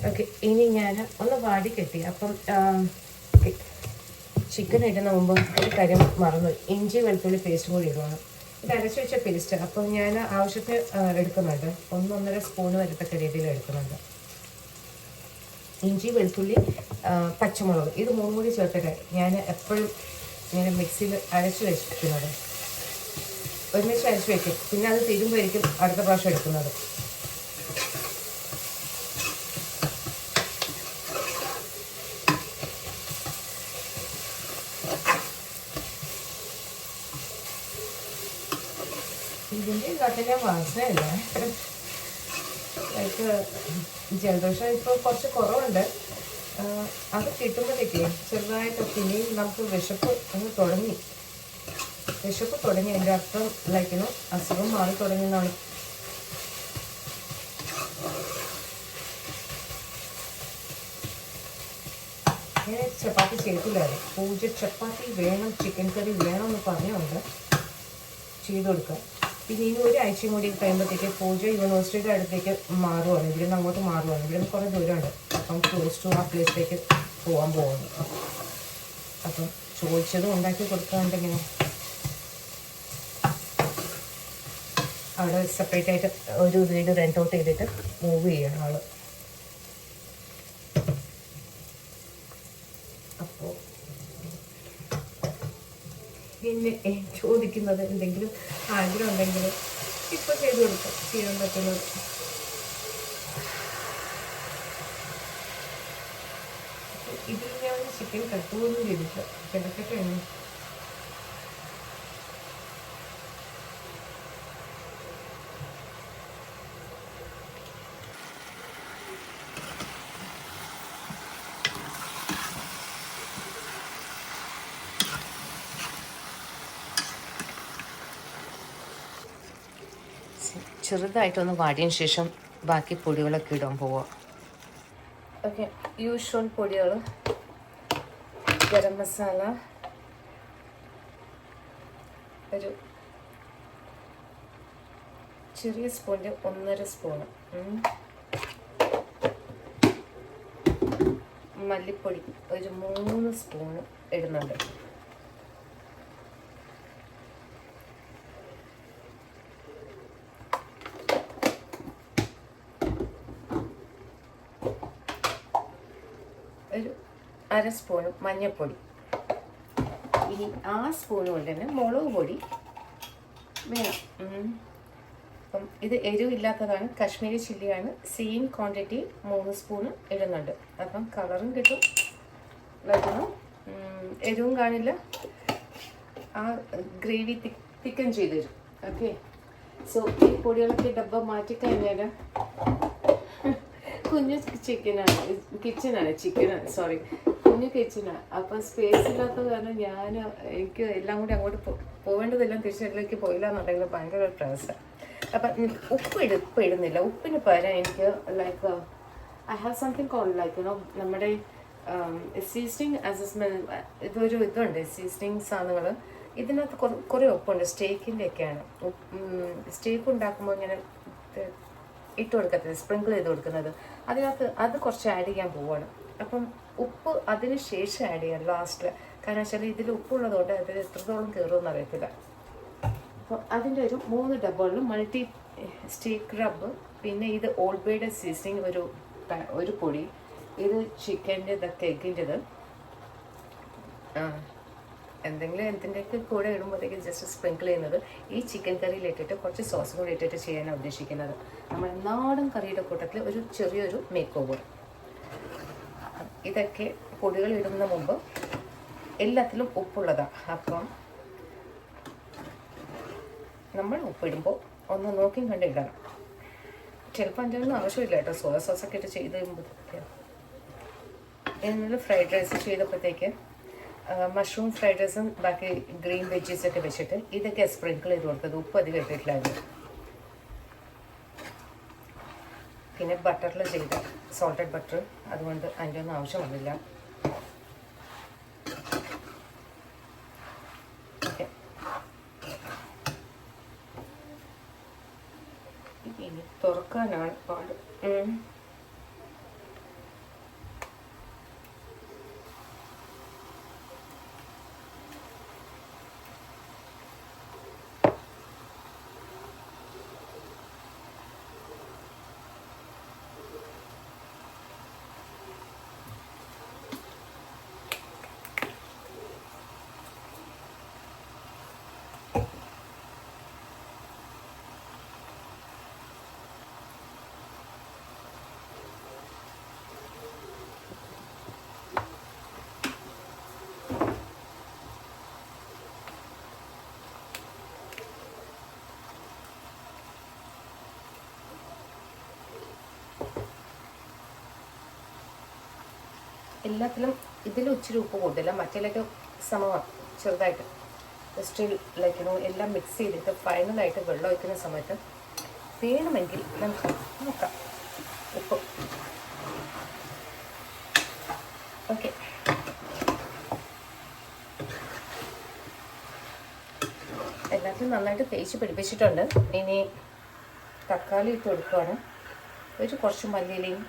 ഓക്കെ, ഇനി ഞാൻ ഒന്ന് വാടി കെട്ടി. അപ്പം ചിക്കൻ ഇടുന്ന മുമ്പ് ഒരു കാര്യം മറന്നു, ഇഞ്ചി വെളുത്തുള്ളി പേസ്റ്റും കൂടി ഇടുവാണ്. ഇത് അരച്ച് വെച്ച പേസ്റ്റ്. അപ്പം ഞാൻ ആവശ്യത്തിന് എടുക്കുന്നുണ്ട്, 1-1.5 സ്പൂൺ വരത്തക്ക രീതിയിൽ എടുക്കുന്നുണ്ട്. ഇഞ്ചി വെളുത്തുള്ളി പച്ചമുളക് ഇത് മൂന്നും കൂടി ചേർത്തിട്ട് ഞാൻ എപ്പോഴും ഇങ്ങനെ മിക്സിയിൽ അരച്ച് വെച്ചിരിക്കുന്നത്. ഒരുമിച്ച് അരച്ച് വയ്ക്കും, പിന്നെ അത് തീരുമ്പോഴേക്കും അടുത്ത പ്രാവശ്യം എടുക്കുന്നത്. ഇതിൻ്റെ ഇതിനകത്തിൻ്റെ വാസനയില്ല. ലൈക്ക് ജലദോഷം ഇപ്പോൾ കുറച്ച് കുറവുണ്ട്. അത് കിട്ടുമ്പോഴേക്ക് ചെറുതായിട്ട് പിന്നെയും നമുക്ക് വിശപ്പ് തുടങ്ങി. എൻ്റെ അർത്ഥം ലൈക്കിനോ അസുഖം മാറി തുടങ്ങിയെന്നാണ്. ഞാൻ ചപ്പാത്തി ചെയ്തില്ലായിരുന്നു. പൂജ ചപ്പാത്തി വേണം, ചിക്കൻ കറി വേണമെന്ന് പറഞ്ഞുകൊണ്ട് ചെയ്ത് കൊടുക്കുക. പിന്നെ ഇനി ഒരാഴ്ചയും കൂടി കഴിയുമ്പോഴത്തേക്ക് പൂജ യൂണിവേഴ്സിറ്റിയുടെ അടുത്തേക്ക് മാറുവാണ്. ഇവിടുന്ന് അങ്ങോട്ട് മാറുവാണ്. ഇവിടുന്ന് കുറേ ദൂരമുണ്ട്. അപ്പം ക്ലോസ് ടു ആ പ്ലേസിലേക്ക് പോകാൻ പോകുന്നു. അപ്പം ചോദിച്ചതും ഉണ്ടാക്കി കൊടുക്കാണ്ടെങ്ങനെ അവിടെ സെപ്പറേറ്റ് ആയിട്ട് ഒരു വീട് റെൻ്റ് ഔട്ട് ചെയ്തിട്ട് മൂവ് ചെയ്യണം ആള്. അപ്പോൾ പിന്നെ ചോദിക്കുന്നത് എന്തെങ്കിലും ആഗ്രഹം ഉണ്ടെങ്കിൽ ഇപ്പോൾ ചെയ്ത് കൊടുക്കാം, ചെയ്യാൻ പറ്റുന്നത്. ഇതിൽ ഞാൻ ചിക്കൻ കട്ടുപോലും ചെയ്തിട്ട് കിടക്കട്ടെ. ചെറുതായിട്ടൊന്ന് വാടിയതിന് ശേഷം ബാക്കി പൊടികളൊക്കെ ഇടാൻ പോവാം. ഓക്കെ, യൂഷ്വൽ പൊടികൾ, ഗരം മസാല ഒരു ചെറിയ സ്പൂണിൻ്റെ 1.5 സ്പൂണ്, മല്ലിപ്പൊടി ഒരു 3 സ്പൂണ് ഇടുന്നുണ്ട്. ഒരു 1/2 സ്പൂണ് മഞ്ഞൾപ്പൊടി. ഇനി ആ സ്പൂൺ കൊണ്ട് തന്നെ മുളക് പൊടി വേണം. അപ്പം ഇത് എരിവില്ലാത്തതാണ്, കാശ്മീരി ചില്ലിയാണ്. സെയിം ക്വാണ്ടിറ്റി 3 സ്പൂണ് ഇടുന്നുണ്ട്. അപ്പം കളറും കിട്ടും, വരണം, എരിവും കാണില്ല, ആ ഗ്രേവി തിക്കൻ ചെയ്ത് തരും. ഓക്കെ, സോ ഈ പൊടികളൊക്കെ ഡബ്ബ മാറ്റിക്കഴിഞ്ഞാൽ കുഞ്ഞു കിച്ചനാണ് സോറി കുഞ്ഞു കിച്ചനാണ്. അപ്പം സ്പേസ് ഇല്ലാത്തത് കാരണം എനിക്ക് എല്ലാം കൂടി അങ്ങോട്ട് പോകേണ്ടതെല്ലാം തിരിച്ചതിലേക്ക് പോയില്ല എന്നുണ്ടെങ്കിൽ ഭയങ്കര ഒരു പ്രയാസം. അപ്പം ഉപ്പ് ഇടുന്നില്ല. ഉപ്പിന് പകരം എനിക്ക് like I have something cold like നമ്മുടെ സീസണിങ് അസസ്മെൻറ്റ് ഇതുണ്ട്, സീസണിങ് സാധനങ്ങൾ. ഇതിനകത്ത് കുറേ ഉപ്പുണ്ട്. സ്റ്റേക്കിൻ്റെ ഒക്കെയാണ്. സ്റ്റേക്ക് ഉണ്ടാക്കുമ്പോൾ ഇങ്ങനെ ഇട്ട് കൊടുക്കത്തില്ല, സ്പ്രിങ്കിൾ ചെയ്ത് കൊടുക്കുന്നത്. അതിനകത്ത് അത് കുറച്ച് ആഡ് ചെയ്യാൻ പോവുകയാണ്. അപ്പം ഉപ്പ് അതിന് ശേഷം ആഡ് ചെയ്യാം ലാസ്റ്റിൽ. കാരണം വെച്ചാൽ ഇതിൽ ഉപ്പുള്ളതുകൊണ്ട് അതിൽ എത്രത്തോളം കയറുമെന്ന് അറിയത്തില്ല. അപ്പോൾ അതിൻ്റെ ഒരു 3 ഡബ്ബകളിലും മൾട്ടി സ്റ്റേക്ക് റബ്ബ്, പിന്നെ ഇത് ഓൾഡ് ബേയുടെ സീസണിങ് ഒരു പൊടി, ഇത് ചിക്കൻ്റെ ഇതൊക്കെ എഗ്ഗിൻ്റെത്, ആ എന്തെങ്കിലും എന്തിൻ്റെയൊക്കെ കൂടെ ഇടുമ്പോഴത്തേക്കും ജസ്റ്റ് സ്പ്രിങ്കിൾ ചെയ്യുന്നത് ഈ ചിക്കൻ കറിയിൽ ഇട്ടിട്ട് കുറച്ച് സോസ് കൂടി ഇട്ടിട്ട് ചെയ്യാനാണ് ഉദ്ദേശിക്കുന്നത്. നമ്മൾ നാടൻ കറിയുടെ കൂട്ടത്തിൽ ഒരു ചെറിയൊരു മേക്ക് ഓവർ. ഇതൊക്കെ പൊടികൾ ഇടുന്ന മുമ്പ് എല്ലാത്തിലും ഉപ്പുള്ളതാണ്. അപ്പം നമ്മൾ ഉപ്പിടുമ്പോൾ ഒന്ന് നോക്കിയും കണ്ട് ഇടണം. ചിലപ്പോൾ അതിൻ്റെ ഒന്നും ആവശ്യമില്ല കേട്ടോ, സോയ സോസൊക്കെ ഇട്ട് ചെയ്ത് കഴിയുമ്പോഴത്തേക്ക്. ഇന്നലെ ഫ്രൈഡ് റൈസ് ചെയ്തപ്പോഴത്തേക്ക് മഷ്റൂം ഫ്രൈഡ് റൈസും ബാക്കി ഗ്രീൻ വെജീസൊക്കെ വെച്ചിട്ട് ഇതൊക്കെ സ്പ്രിങ്കിൾ ചെയ്ത് കൊടുത്തത്. ഉപ്പ് അധികം ഇട്ടിട്ടില്ലായിരുന്നു. പിന്നെ ബട്ടറിൽ ചെയ്ത സോൾട്ടഡ് ബട്ടർ, അതുകൊണ്ട് അതിൻ്റെ ഒന്നും ആവശ്യം വന്നില്ല. ഓക്കെ, ഇനി തുറക്കാനാണ് പാട്. എല്ലാത്തിലും ഇതിലും ഇച്ചിരി ഉപ്പ് കൂടുതല, മറ്റേലൊക്കെ സമമാണ് ചെറുതായിട്ട്. ജസ്റ്റ് ലൈക്കിനോ എല്ലാം മിക്സ് ചെയ്തിട്ട് ഫൈനലായിട്ട് വെള്ളം ഒഴിക്കുന്ന സമയത്ത് വേണമെങ്കിൽ നമുക്ക് നോക്കാം ഉപ്പ്. ഓക്കെ, എല്ലാത്തിലും നന്നായിട്ട് തേച്ച് പിടിപ്പിച്ചിട്ടുണ്ട്. ഇനി തക്കാളി ഇട്ട് കൊടുക്കുകയാണ്. കുറച്ച് മല്ലിയിലയും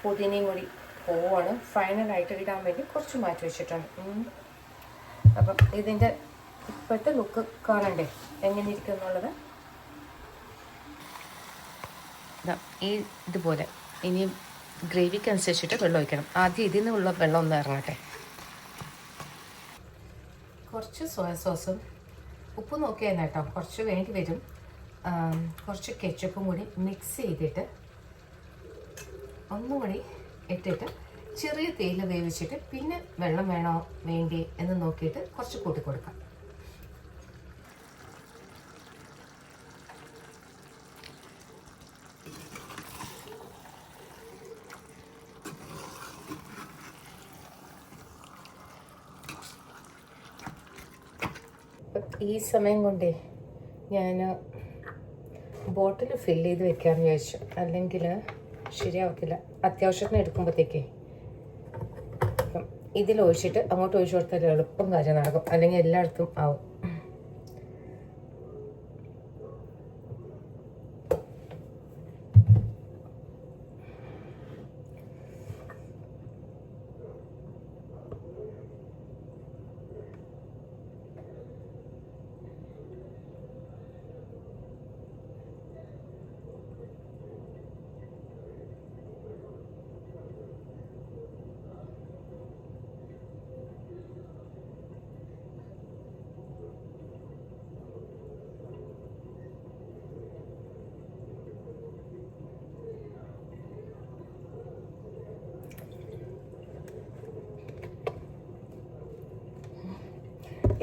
പുതിനയും കൂടി പോവാണ്. ഫൈനലായിട്ട് ഇടാൻ വേണ്ടി കുറച്ച് മാറ്റി വെച്ചിട്ടുണ്ട്. അപ്പം ഇതിൻ്റെ ഇപ്പോഴത്തെ ലുക്ക് കാണണ്ടേ എങ്ങനെ ഇരിക്കും എന്നുള്ളത്. ഇതുപോലെ ഇനി ഗ്രേവിക്ക് അനുസരിച്ചിട്ട് വെള്ളം ഒഴിക്കണം. ആദ്യം ഇതിൽ നിന്നുള്ള വെള്ളം ഒന്ന് ഇറങ്ങട്ടെ. കുറച്ച് സോയ സോസും ഉപ്പ് നോക്കിയാൽ കേട്ടോ, കുറച്ച് വേണ്ടി വരും. കുറച്ച് കെച്ചപ്പും കൂടി മിക്സ് ചെയ്തിട്ട് ഒന്നുകൂടി ഇട്ടിട്ട് ചെറിയ തേയില വേവിച്ചിട്ട് പിന്നെ വെള്ളം വേണോ വേണ്ടി എന്ന് നോക്കിയിട്ട് കുറച്ച് കൂട്ടി കൊടുക്കാം. ഈ സമയം കൊണ്ടേ ഞാൻ ബോട്ടിൽ ഫില്ല് ചെയ്ത് വെക്കാമെന്ന് വിചാരിച്ചു. അല്ലെങ്കിൽ ശരിയാവത്തില്ല. അത്യാവശ്യത്തിന് എടുക്കുമ്പോഴത്തേക്കേ അപ്പം ഇതിലൊഴിച്ചിട്ട് അങ്ങോട്ട് ഒഴിച്ചു കൊടുത്താൽ എളുപ്പം കാര്യം നടക്കും. അല്ലെങ്കിൽ എല്ലായിടത്തും ആവും.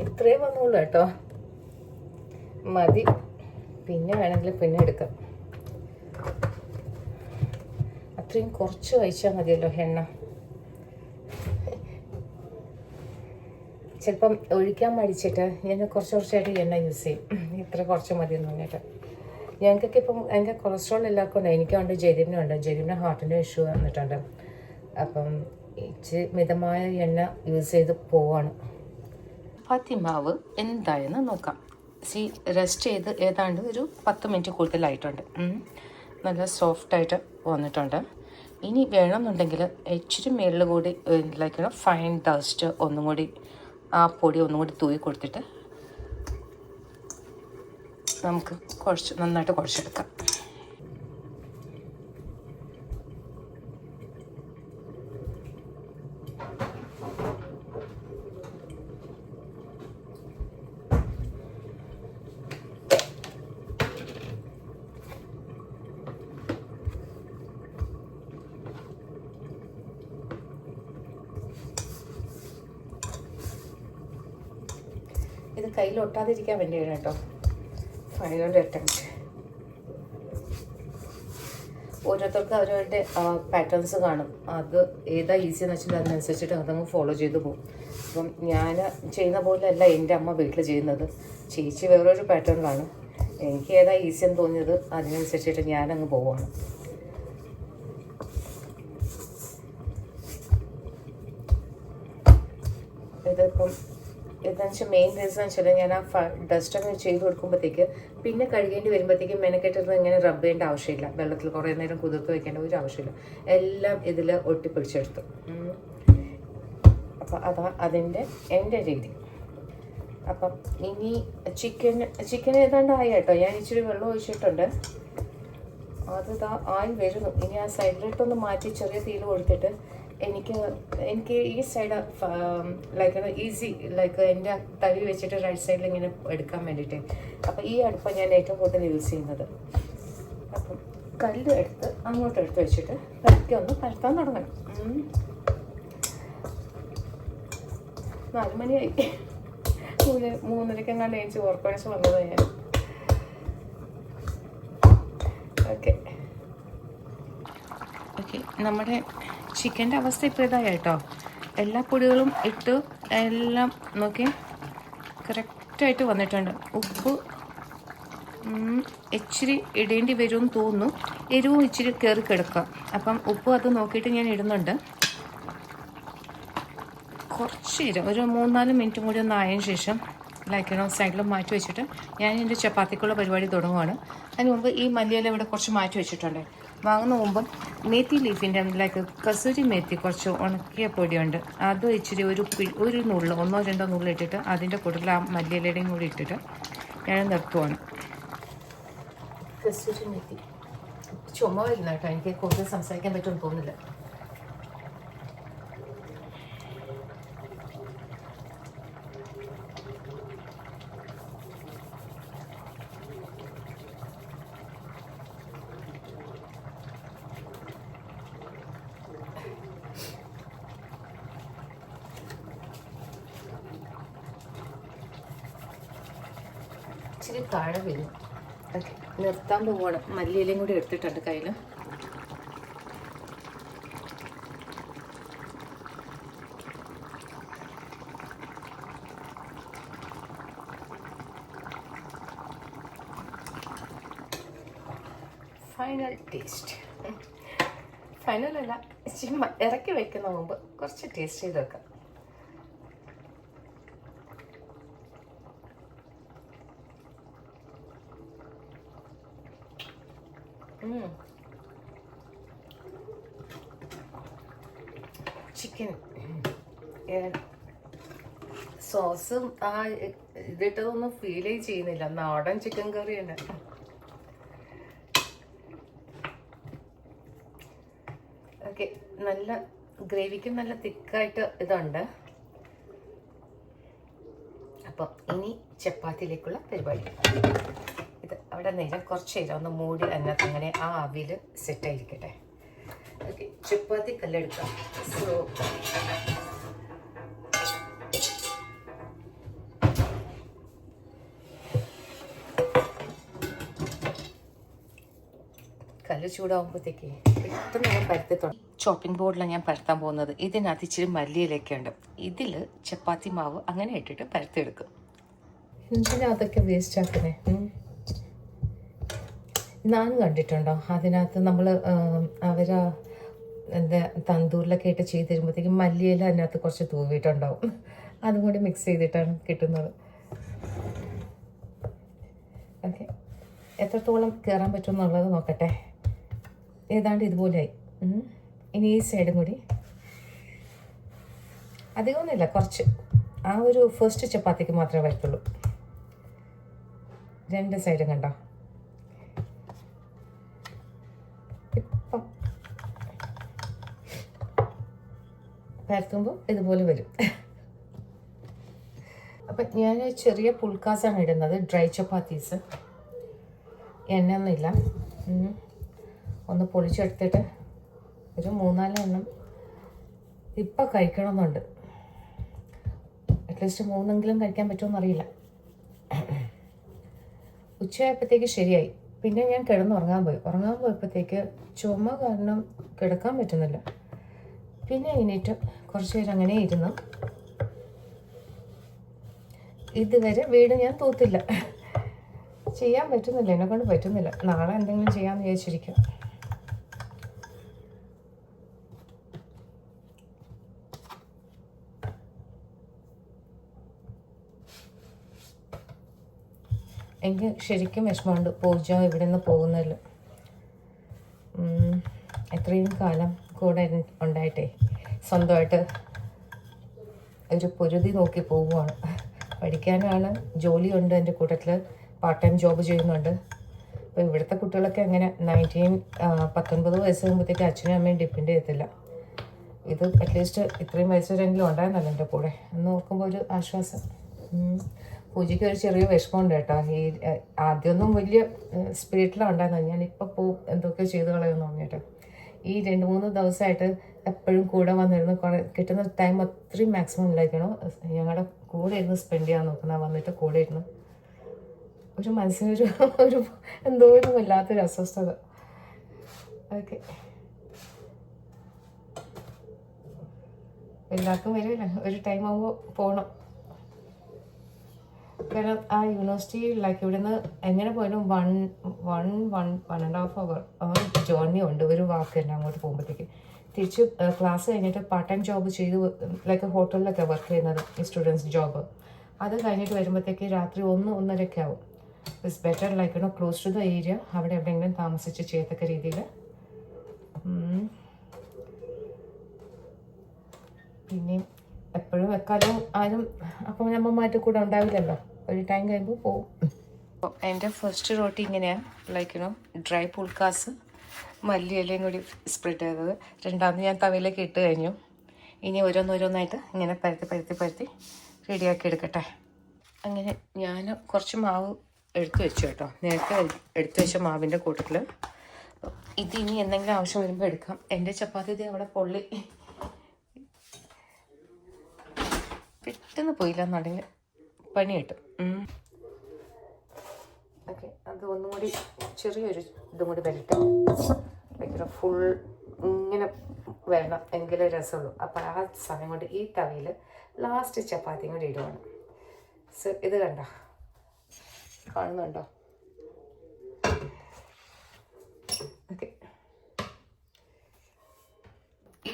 ഇത്രയും വന്നുള്ളൂ കേട്ടോ, മതി. പിന്നെ വേണമെങ്കിൽ പിന്നെ എടുക്കാം. അത്രയും കുറച്ച് കഴിച്ചാൽ മതിയല്ലോ എണ്ണ. ചിലപ്പം ഒഴിക്കാൻ മടിച്ചിട്ട് ഞാൻ കുറച്ചായിട്ട് എണ്ണ യൂസ് ചെയ്യും. ഇത്ര കുറച്ച് മതിയെന്ന് പറഞ്ഞിട്ട്. ഞങ്ങൾക്കൊക്കെ ഇപ്പം എൻ്റെ കൊളസ്ട്രോൾ എല്ലാവർക്കും ഉണ്ട്. എനിക്കുണ്ട്, ജെരീമിനുണ്ട്. ജെരീമിന് ഹാർട്ടിൻ്റെ ഇഷ്യൂ വന്നിട്ടുണ്ട്. അപ്പം ഇച്ചിരി മിതമായ എണ്ണ യൂസ് ചെയ്ത് പോവാണ്. ചപ്പാത്തി മാവ് എന്തായെന്ന് നോക്കാം. റെസ്റ്റ് ചെയ്ത് ഏതാണ്ട് ഒരു 10 മിനിറ്റ് കൂടുതലായിട്ടുണ്ട്. നല്ല സോഫ്റ്റായിട്ട് വന്നിട്ടുണ്ട്. ഇനി വേണമെന്നുണ്ടെങ്കിൽ ഇച്ചിരി മേളിൽ കൂടി ലൈക്ക് ഫൈൻ ഡസ്റ്റ് ഒന്നും കൂടി ആ പൊടി ഒന്നും കൂടി തൂവി കൊടുത്തിട്ട് നമുക്ക് നന്നായിട്ട് കുഴച്ചെടുക്കാം. കയ്യിൽ ഒട്ടാതിരിക്കാൻ വേണ്ടിയാണ് കേട്ടോ. Final attempt. ഓരോരുത്തർക്ക് അവരവരുടെ പാറ്റേൺസ് കാണും. അത് ഏതാ ഈസി എന്ന് വെച്ചാൽ അതിനനുസരിച്ചിട്ട് അതങ്ങ് ഫോളോ ചെയ്ത് പോകും. അപ്പം ഞാൻ ചെയ്യുന്ന പോലെയല്ല എൻ്റെ അമ്മ വീട്ടിൽ ചെയ്യുന്നത്. ചേച്ചി വേറൊരു പാറ്റേണിലാണ്. എനിക്ക് ഏതാ ഈസി എന്ന് തോന്നിയത് അതിനനുസരിച്ചിട്ട് ഞാനങ്ങ് പോവുകയാണ്. ഇതിപ്പം എന്താണെന്ന് വെച്ചാൽ മെയിൻ റീസൺ എന്ന് വെച്ചാൽ ഞാൻ ആ ഡസ്റ്റൊക്കെ ചെയ്ത് കൊടുക്കുമ്പോഴത്തേക്ക് പിന്നെ കഴുകേണ്ടി വരുമ്പോഴത്തേക്കും മെനക്കെട്ടിരുന്ന് ഇങ്ങനെ റബ്ബ് ചെയ്യേണ്ട ആവശ്യമില്ല. വെള്ളത്തിൽ കുറേ നേരം കുതിർത്ത് വയ്ക്കേണ്ട ഒരു ആവശ്യമില്ല. എല്ലാം ഇതിൽ ഒട്ടിപ്പിടിച്ചെടുത്തു. അപ്പം അതാ എൻ്റെ രീതി. അപ്പം ഇനി ചിക്കൻ ഏതാണ്ട് ആയി കേട്ടോ. ഞാൻ ഇച്ചിരി വെള്ളം ഒഴിച്ചിട്ടുണ്ട്. അത് ആയി വരുന്നു. ഇനി ആ സൈഡിലിട്ടൊന്ന് മാറ്റി ചെറിയ തീയിൽ കൊടുത്തിട്ട് എനിക്ക് ഈ സൈഡ് ലൈക്ക് ഈസി ലൈക്ക് എൻ്റെ തവി വെച്ചിട്ട് റൈറ്റ് സൈഡിൽ ഇങ്ങനെ എടുക്കാൻ വേണ്ടിയിട്ട്. അപ്പം ഈ അടുപ്പം ഞാൻ ഏറ്റവും കൂടുതൽ യൂസ് ചെയ്യുന്നത്. അപ്പം കല്ല് എടുത്ത് അങ്ങോട്ട് എടുത്ത് വെച്ചിട്ട് പരത്തി പരത്താൻ തുടങ്ങണം. 4 മണിയായി. 3:30 എഴുതി ഓർക്കണിച്ച് വന്നതാണ് ഞാൻ. ഓക്കെ നമ്മുടെ ചിക്കൻ്റെ അവസ്ഥ ഇപ്പോൾ ഇതായി കേട്ടോ. എല്ലാ പൊടികളും ഇട്ട് എല്ലാം നോക്കി കറക്റ്റായിട്ട് വന്നിട്ടുണ്ട്. ഉപ്പ് ഇച്ചിരി ഇടേണ്ടി വരുമെന്ന് തോന്നുന്നു. എരിവും ഇച്ചിരി കയറി കിടക്കാം. അപ്പം ഉപ്പ് അത് നോക്കിയിട്ട് ഞാൻ ഇടുന്നുണ്ട്. കുറച്ച് നേരം ഒരു 3-4 മിനിറ്റും കൂടി ഒന്ന് ആയതിനു ശേഷം സൈഡിൽ മാറ്റി വെച്ചിട്ട് ഞാൻ എൻ്റെ ചപ്പാത്തിക്കുള്ള പരിപാടി തുടങ്ങുവാണ്. അതിന് മുമ്പ് ഈ മല്ലിയില ഇവിടെ കുറച്ച് മാറ്റി വെച്ചിട്ടുണ്ട്. വാങ്ങുന്ന മുമ്പ് മേത്തി ലീഫിൻ്റെ കസൂരി മേത്തി കുറച്ച് ഉണക്കിയ പൊടിയുണ്ട്. അത് ഇച്ചിരി ഒരു നുള്ള് 1-2 നുള്ള് ഇട്ടിട്ട് അതിൻ്റെ കൂടുതൽ ആ മല്ലിയിലയുടെയും കൂടി ഇട്ടിട്ട് ഞാൻ നിർത്തുവാണ്. കസൂരി മേത്തി ചുമ വരുന്ന കേട്ടോ. എനിക്ക് കൂടുതൽ സംസാരിക്കാൻ പറ്റുമെന്ന് തോന്നുന്നില്ല. ഇച്ചിരി താഴെ വരും. ഓക്കെ, നിർത്താൻ പോവുകയാണ്. മല്ലിയിലയും കൂടി എടുത്തിട്ടുണ്ട് കയ്യിൽ. Final taste. ഫൈനലല്ല, ഇച്ചിരി ഇറക്കി വെക്കുന്ന മുമ്പ് കുറച്ച് ടേസ്റ്റ് ചെയ്ത് വെക്കാം. ചിക്കൻ സോസും ആ ഇതിട്ടതൊന്നും ഫീൽ ചെയ്യുന്നില്ല. നാടൻ ചിക്കൻ കറി തന്നെ. ഓക്കെ, നല്ല ഗ്രേവിക്കും നല്ല തിക്കായിട്ട് ഇതുണ്ട്. അപ്പം ഇനി ചപ്പാത്തിയിലേക്കുള്ള പരിപാടി. ഇത് അവിടെ നേരം കുറച്ച് നേരം ഒന്ന് മൂടി അതിനകത്ത് അങ്ങനെ ആ ആവിയിൽ സെറ്റായിരിക്കട്ടെ. ഓക്കെ, ചപ്പാത്തി കല്ലെടുക്കാം. സോ കല്ല് ചൂടാകുമ്പോഴത്തേക്ക് പെട്ടെന്ന് ഞാൻ പരത്തി തുടങ്ങി. ചോപ്പിംഗ് ബോർഡിലാണ് ഞാൻ പരത്താൻ പോകുന്നത്. ഇതിനകത്ത് ഇച്ചിരി മല്ലിയിലൊക്കെ ഉണ്ട്. ഇതിൽ ചപ്പാത്തി മാവ് അങ്ങനെ ഇട്ടിട്ട് പരത്തിയെടുക്കും. ഇതിനകത്തൊക്കെ വേസ്റ്റ് ആക്കുന്നേ. നാൻ കണ്ടിട്ടുണ്ടോ? അതിനകത്ത് നമ്മൾ അവരാ എന്താ തന്തൂരിലൊക്കെ ഇട്ട് ചെയ്ത് തരുമ്പോഴത്തേക്കും മല്ലിയില അതിനകത്ത് കുറച്ച് തൂവിയിട്ടുണ്ടാവും. അതും കൂടി മിക്സ് ചെയ്തിട്ടാണ് കിട്ടുന്നത്. ഓക്കെ, എത്രത്തോളം കയറാൻ പറ്റുമെന്നുള്ളത് നോക്കട്ടെ. ഏതാണ്ട് ഇതുപോലെയായി. ഇനി ഈ സൈഡും കൂടി അധികമൊന്നുമില്ല, കുറച്ച് ആ ഒരു ഫസ്റ്റ് ചപ്പാത്തിക്ക് മാത്രമേ വരത്തുള്ളൂ. 2 സൈഡും കണ്ടോ? ഇപ്പം പരത്തുമ്പോൾ ഇതുപോലെ വരും. അപ്പം ഞാൻ ചെറിയ പുൾക്കാസാണ് ഇടുന്നത്, ഡ്രൈ ചപ്പാത്തീസ്. എണ്ണയൊന്നുമില്ല. ഒന്ന് പൊളിച്ചെടുത്തിട്ട് ഒരു 3-4 എണ്ണം ഇപ്പം കഴിക്കണമെന്നുണ്ട്. അറ്റ്ലീസ്റ്റ് 3 കഴിക്കാൻ പറ്റുമെന്ന് അറിയില്ല. ഉച്ചയായപ്പോഴത്തേക്ക് ശരിയായി. പിന്നെ ഞാൻ ഉറങ്ങാൻ പോയപ്പോഴത്തേക്ക് ചുമ കാരണം കിടക്കാൻ പറ്റുന്നില്ല. പിന്നെ എണീറ്റ് കുറച്ച് നേരം അങ്ങനെ ഇരുന്നു. ഇതുവരെ വീട് ഞാൻ തൂത്തില്ല. ചെയ്യാൻ പറ്റുന്നില്ല, എന്നെക്കൊണ്ട് പറ്റുന്നില്ല. നാളെ എന്തെങ്കിലും ചെയ്യാമെന്ന് വിചാരിച്ചിരിക്കും. എനിക്ക് ശരിക്കും വിഷമമുണ്ട് പൂജ ഇവിടെ നിന്ന് പോകുന്നതിൽ. എത്രയും കാലം കൂടെ ഉണ്ടായിട്ടേ സ്വന്തമായിട്ട് ഒരു പൊരുതി നോക്കി പോവുകയാണ്. പഠിക്കാനാണ്, ജോലിയുണ്ട്, എൻ്റെ കൂട്ടത്തിൽ പാർട്ട് ടൈം ജോബ് ചെയ്യുന്നുണ്ട്. അപ്പോൾ ഇവിടുത്തെ കുട്ടികളൊക്കെ അങ്ങനെ 19 വയസ്സ് കഴിയുമ്പോഴത്തേക്ക് അച്ഛനും അമ്മയും ഡിപ്പെൻഡ് ചെയ്യത്തില്ല. ഇത് അറ്റ്ലീസ്റ്റ് ഇത്രയും വയസ്സ് വരെയെങ്കിലും ഉണ്ടായിരുന്നല്ലോ എൻ്റെ കൂടെ എന്ന് ഓർക്കുമ്പോൾ ഒരു ആശ്വാസം. പൂജയ്ക്ക് ഒരു ചെറിയ വിഷമമുണ്ട് കേട്ടോ. ഈ ആദ്യമൊന്നും വലിയ സ്പിരിറ്റിലാണ് ഉണ്ടായിരുന്നത്. ഞാനിപ്പോൾ എന്തൊക്കെയോ ചെയ്ത് കളയുമെന്ന് തോന്നിയിട്ട് ഈ 2-3 ദിവസമായിട്ട് എപ്പോഴും കൂടെ വന്നിരുന്ന് കിട്ടുന്ന ടൈം അത്രയും മാക്സിമം ഉണ്ടായിരിക്കണം ഞങ്ങളുടെ കൂടെ ഇരുന്ന് സ്പെൻഡ് ചെയ്യാൻ നോക്കുന്ന. വന്നിട്ട് കൂടെ ഇരുന്ന് ഒരു മനസ്സിനൊരു ഒരു എന്തോ ഒരു വല്ലാത്തൊരു അസ്വസ്ഥത. ഓക്കെ, എല്ലാവർക്കും വരില്ല, ഒരു ടൈം ആകുമ്പോൾ പോകണം. കാരണം ആ യൂണിവേഴ്സിറ്റി ഇവിടുന്ന് എങ്ങനെ പോയാലും 1.5 hour ജേർണി ഉണ്ട് ഒരു വാക്ക് തന്നെ അങ്ങോട്ട് പോകുമ്പോഴത്തേക്ക്. തിരിച്ച് ക്ലാസ് കഴിഞ്ഞിട്ട് പാർട്ട് ടൈം ജോബ് ചെയ്ത് ഹോട്ടലിലൊക്കെ വർക്ക് ചെയ്യുന്നത് ഈ സ്റ്റുഡൻസ് ജോബ്. അത് കഴിഞ്ഞിട്ട് വരുമ്പോഴത്തേക്ക് രാത്രി 1-1:30 ആവും. It's better close to the area, അവിടെ എവിടെയെങ്കിലും താമസിച്ച് ചെയ്യത്തക്ക രീതിയിൽ. പിന്നെയും എപ്പോഴും വെക്കാനും ആരും അപ്പം അമ്മമാരുടെ കൂടെ ഉണ്ടാവില്ലല്ലോ, ഒരു ടൈം കഴിയുമ്പോൾ പോവും. അപ്പോൾ എൻ്റെ ഫസ്റ്റ് റോട്ടി ഇങ്ങനെയാണ് ഡ്രൈ പുൾക്കാസ് മല്ലിയിലയും കൂടി സ്പ്രെഡ് ചെയ്തത്. രണ്ടാമത് ഞാൻ തവയിലേക്ക് ഇട്ട് കഴിഞ്ഞു. ഇനി ഓരോന്നോരോന്നായിട്ട് ഇങ്ങനെ പരത്തി റെഡിയാക്കി എടുക്കട്ടെ. അങ്ങനെ ഞാൻ കുറച്ച് മാവ് എടുത്തു വെച്ചു കേട്ടോ, നേരത്തെ എടുത്തു വെച്ച മാവിൻ്റെ കൂട്ടത്തിൽ. ഇത് ഇനി എന്തെങ്കിലും ആവശ്യം വരുമ്പോൾ എടുക്കാം. എൻ്റെ ചപ്പാത്തി അവിടെ പൊള്ളി പെട്ടെന്ന് പോയില്ല എന്നുണ്ടെങ്കിൽ പണി കിട്ടും. ഓക്കെ, അത് ഒന്നും കൂടി ചെറിയൊരു ഇതും കൂടി വരട്ടെ. ഫുൾ ഇങ്ങനെ വരണം എങ്കിലേ രസമുള്ളൂ. അപ്പോൾ ആ സമയം കൊണ്ട് ഈ തവിയിൽ ലാസ്റ്റ് ചപ്പാത്തിയും കൂടി ഇടുവാണ്. ഇത് കാണുന്നുണ്ടോ? ഓക്കെ,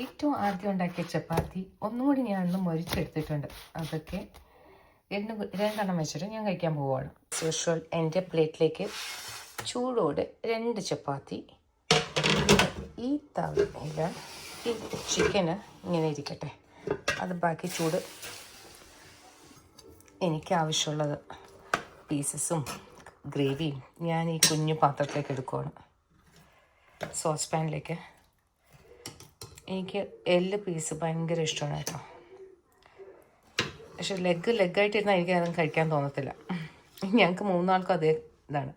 ഏറ്റവും ആദ്യം ഉണ്ടാക്കിയ ചപ്പാത്തി ഒന്നും കൂടി ഞാൻ ഒന്ന് മൊരിച്ചെടുത്തിട്ടുണ്ട്. അതൊക്കെ രണ്ടെണ്ണം വെച്ചിട്ട് ഞാൻ കഴിക്കാൻ പോവുകയാണ്. യൂഷ്വൽ എൻ്റെ പ്ലേറ്റിലേക്ക് ചൂടോടെ 2 ചപ്പാത്തി. ഈ തവയിൽ ഈ ചിക്കന് ഇങ്ങനെ ഇരിക്കട്ടെ, അത് ബാക്കി ചൂട് എനിക്ക് ആവശ്യമുള്ളത് പീസസും ഗ്രേവിയും ഞാൻ ഈ കുഞ്ഞു പാത്രത്തിലേക്ക് എടുക്കുകയാണ്. സോസ് പാനിലേക്ക്. എനിക്ക് എല്ല് പീസ് ഭയങ്കര ഇഷ്ടമാണ് കേട്ടോ. പക്ഷെ ലെഗായിട്ടിരുന്നാൽ എനിക്ക് അതൊന്നും കഴിക്കാൻ തോന്നത്തില്ല. ഞങ്ങൾക്ക് 3 ആൾക്കും അതേ ഇതാണ്.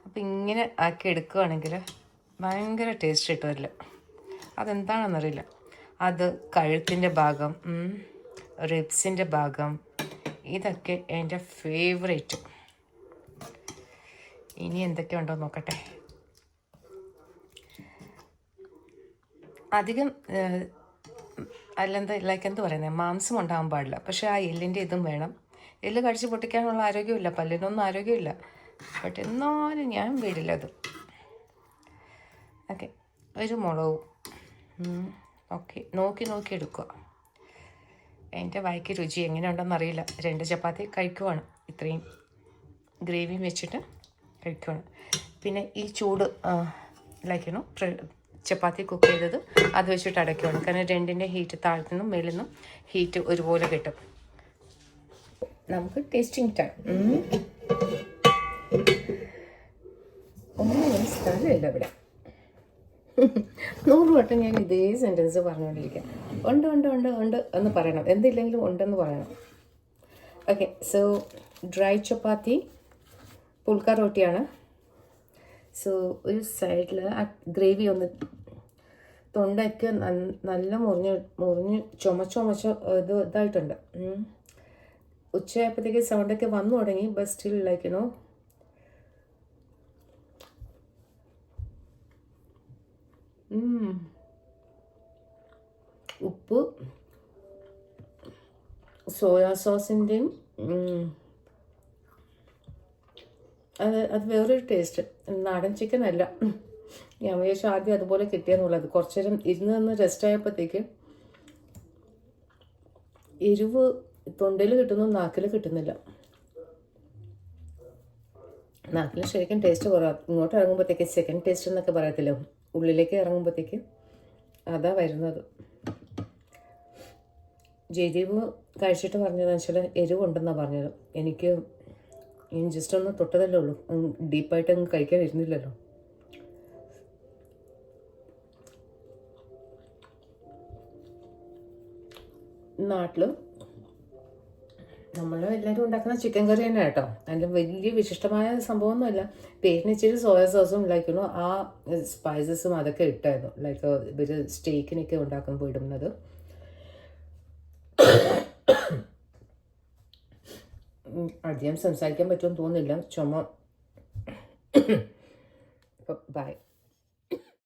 അപ്പം ഇങ്ങനെ ആക്കി എടുക്കുകയാണെങ്കിൽ ഭയങ്കര ടേസ്റ്റ് കിട്ടുമല്ല. അതെന്താണെന്നറിയില്ല. അത് കഴുത്തിൻ്റെ ഭാഗം, റിബ്സിൻ്റെ ഭാഗം, ഇതൊക്കെ എൻ്റെ ഫേവറേറ്റ്. ഇനി എന്തൊക്കെ ഉണ്ടോ നോക്കട്ടെ. അധികം എന്ത് പറയുന്നത്, മാംസം ഉണ്ടാകാൻ പാടില്ല. പക്ഷേ ആ എല്ലിൻ്റെ ഇതും വേണം. എല്ല് കടിച്ച് പൊട്ടിക്കാനുള്ള ആരോഗ്യമില്ല, പല്ലിനൊന്നും ആരോഗ്യമില്ല. ബട്ട് എന്നാലും ഞാൻ വീടില്ല അത്. ഓക്കെ, ഒരു മുളകും. ഓക്കെ, നോക്കി എടുക്കുക. എൻ്റെ വായിക്ക് രുചി എങ്ങനെയുണ്ടെന്ന് അറിയില്ല. 2 ചപ്പാത്തി കഴിക്കുവാണ്, ഇത്രയും ഗ്രേവിയും വെച്ചിട്ട് കഴിക്കുവാണ്. പിന്നെ ഈ ചൂട് ചപ്പാത്തി കുക്ക് ചെയ്തത് അത് വെച്ചിട്ട് അടയ്ക്കുവാണ്. കാരണം 2ൻ്റെ ഹീറ്റ് താഴത്തു നിന്നും മേളിൽ നിന്നും ഹീറ്റ് ഒരുപോലെ കിട്ടും. നമുക്ക് ടേസ്റ്റിംഗ് ടൈം. ഒന്നും സ്ഥലമില്ല ഇവിടെ. 100 വട്ടം ഞാൻ ഇതേ സെൻറ്റൻസ് പറഞ്ഞുകൊണ്ടിരിക്കാം. ഉണ്ട് എന്ന് പറയണം, എന്തില്ലെങ്കിലും ഉണ്ടെന്ന് പറയണം. ഓക്കെ, സോ ഡ്രൈ ചപ്പാത്തി പുൽക്ക റോട്ടിയാണ്. സോ ഒരു സൈഡിൽ ആ ഗ്രേവി ഒന്ന് തൊണ്ടയ്ക്ക് നല്ല മുറിഞ്ഞ് ചുമച്ച് ഇതായിട്ടുണ്ട്. ഉച്ചയായപ്പോഴത്തേക്ക് സൗണ്ടൊക്കെ വന്നു തുടങ്ങി. ബട്ട് സ്റ്റിൽ ഉപ്പ് സോയാ സോസിൻ്റെയും അത് വേറൊരു ടേസ്റ്റ്. നാടൻ ചിക്കൻ അല്ല. ഞാൻ വിചാരിച്ചു ആദ്യം അതുപോലെ കിട്ടിയെന്നുള്ളത്. കുറച്ചു നേരം ഇരുന്ന് റെസ്റ്റ് ആയപ്പോഴത്തേക്ക് എരിവ് തൊണ്ടയിൽ കിട്ടുന്നു, നാക്കിൽ കിട്ടുന്നില്ല. നാക്കിൽ ശരിക്കും ടേസ്റ്റ് കുറവാണ്. ഇങ്ങോട്ട് ഇറങ്ങുമ്പോഴത്തേക്ക് സെക്കൻഡ് ടേസ്റ്റ് എന്നൊക്കെ പറയത്തില്ല, ഉള്ളിലേക്ക് ഇറങ്ങുമ്പോഴത്തേക്ക് അതാ വരുന്നത്. ജയദീപ് കഴിച്ചിട്ട് പറഞ്ഞതെന്ന് വെച്ചാൽ എരിവുണ്ടെന്നാണ് പറഞ്ഞത്. എനിക്ക് ജസ്റ്റ് ഒന്ന് തൊട്ടതല്ലേ ഉള്ളൂ, ഡീപ്പായിട്ട് അങ്ങ് കഴിക്കാൻ ഇരുന്നില്ലല്ലോ. നാട്ടിൽ നമ്മൾ എല്ലാവരും ഉണ്ടാക്കുന്ന ചിക്കൻ കറി തന്നെ കേട്ടോ. അതിൻ്റെ വലിയ വിശിഷ്ടമായ സംഭവമൊന്നുമല്ല. പേരിന് ഇച്ചിരി സോയ സോസും ലൈക്കുന്നു ആ സ്പൈസസും അതൊക്കെ ഇട്ടായിരുന്നു. ലൈക്ക് ഇവർ സ്റ്റേക്കിനൊക്കെ ഉണ്ടാക്കുമ്പോൾ ഇടുന്നത്. അധികം സംസാരിക്കാൻ പറ്റുമെന്ന് തോന്നുന്നില്ല, ചുമ. ബൈ.